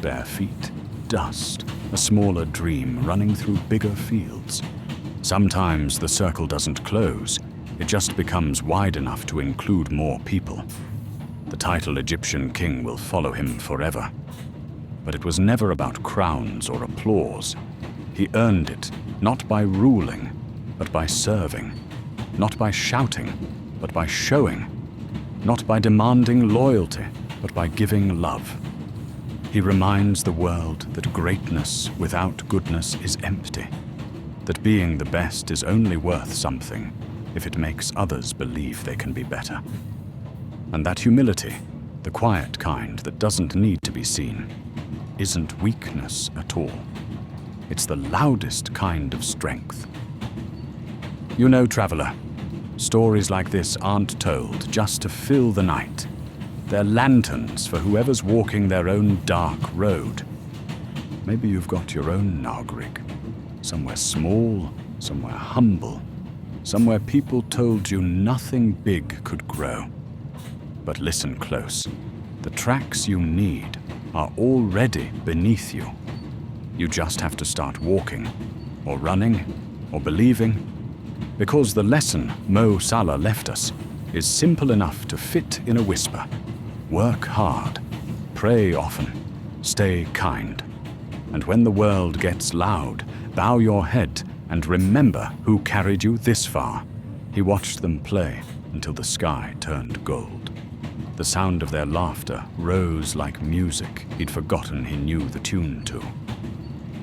Bare feet, dust, a smaller dream running through bigger fields. Sometimes the circle doesn't close, it just becomes wide enough to include more people. The title Egyptian king will follow him forever. But it was never about crowns or applause. He earned it, not by ruling, but by serving. Not by shouting, but by showing. Not by demanding loyalty, but by giving love. He reminds the world that greatness without goodness is empty. That being the best is only worth something if it makes others believe they can be better. And that humility, the quiet kind that doesn't need to be seen, isn't weakness at all. It's the loudest kind of strength. You know, traveler, stories like this aren't told just to fill the night. They're lanterns for whoever's walking their own dark road. Maybe you've got your own Nagrig. Somewhere small, somewhere humble, somewhere people told you nothing big could grow. But listen close. The tracks you need are already beneath you. You just have to start walking, or running, or believing, because the lesson Mo Salah left us is simple enough to fit in a whisper. Work hard, pray often, stay kind. And when the world gets loud, bow your head and remember who carried you this far. He watched them play until the sky turned gold. The sound of their laughter rose like music he'd forgotten he knew the tune to.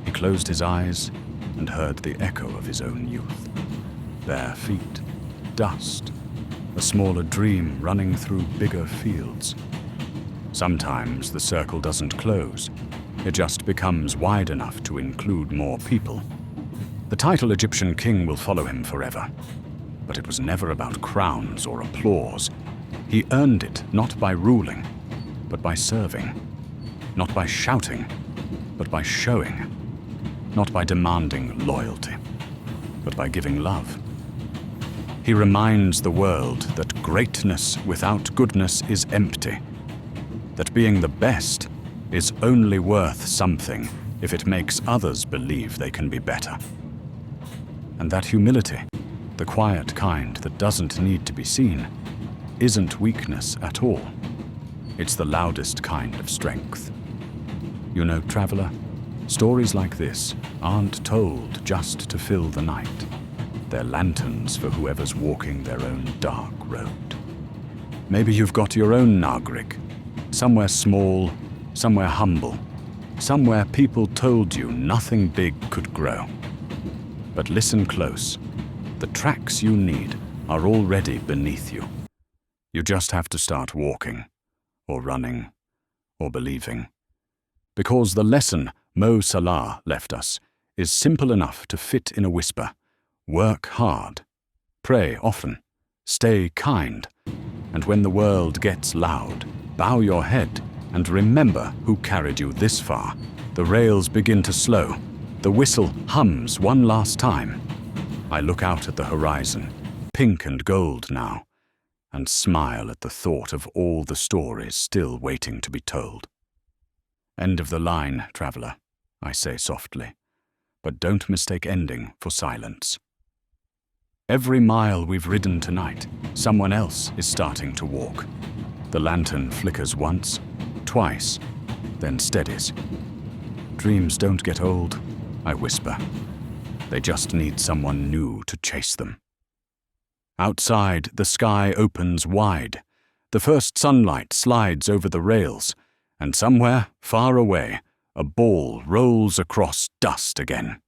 He closed his eyes and heard the echo of his own youth. Bare feet, dust, a smaller dream running through bigger fields. Sometimes the circle doesn't close. It just becomes wide enough to include more people. The title Egyptian king will follow him forever. But it was never about crowns or applause. He earned it not by ruling, but by serving. Not by shouting, but by showing. Not by demanding loyalty, but by giving love. He reminds the world that greatness without goodness is empty. That being the best is only worth something if it makes others believe they can be better. And that humility, the quiet kind that doesn't need to be seen, isn't weakness at all. It's the loudest kind of strength. You know, traveler, stories like this aren't told just to fill the night. They're lanterns for whoever's walking their own dark road. Maybe you've got your own Nagrig, somewhere small, somewhere humble, somewhere people told you nothing big could grow. But listen close. The tracks you need are already beneath you. You just have to start walking, or running, or believing. Because the lesson Mo Salah left us is simple enough to fit in a whisper. Work hard, pray often, stay kind, and when the world gets loud, bow your head and remember who carried you this far. The rails begin to slow. The whistle hums one last time. I look out at the horizon, pink and gold now, and smile at the thought of all the stories still waiting to be told. End of the line, traveler, I say softly, but don't mistake ending for silence. Every mile we've ridden tonight, someone else is starting to walk. The lantern flickers once, twice, then steadies. Dreams don't get old, I whisper. They just need someone new to chase them. Outside, the sky opens wide. The first sunlight slides over the rails, and somewhere, far away, a ball rolls across dust again.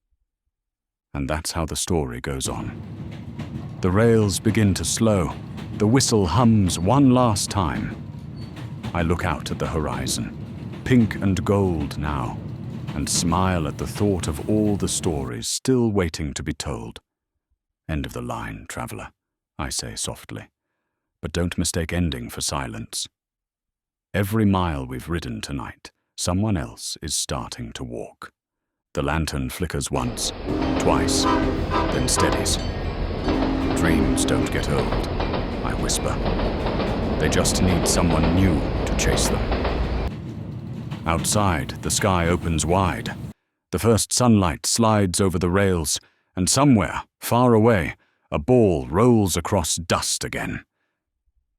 And that's how the story goes on. The rails begin to slow. The whistle hums one last time. I look out at the horizon, pink and gold now, and smile at the thought of all the stories still waiting to be told. End of the line, traveler, I say softly, but don't mistake ending for silence. Every mile we've ridden tonight, someone else is starting to walk. The lantern flickers once, twice, then steadies. Dreams don't get old, I whisper. They just need someone new to chase them. Outside, the sky opens wide. The first sunlight slides over the rails, and somewhere, far away, a ball rolls across dust again.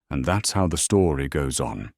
And that's how the story goes on.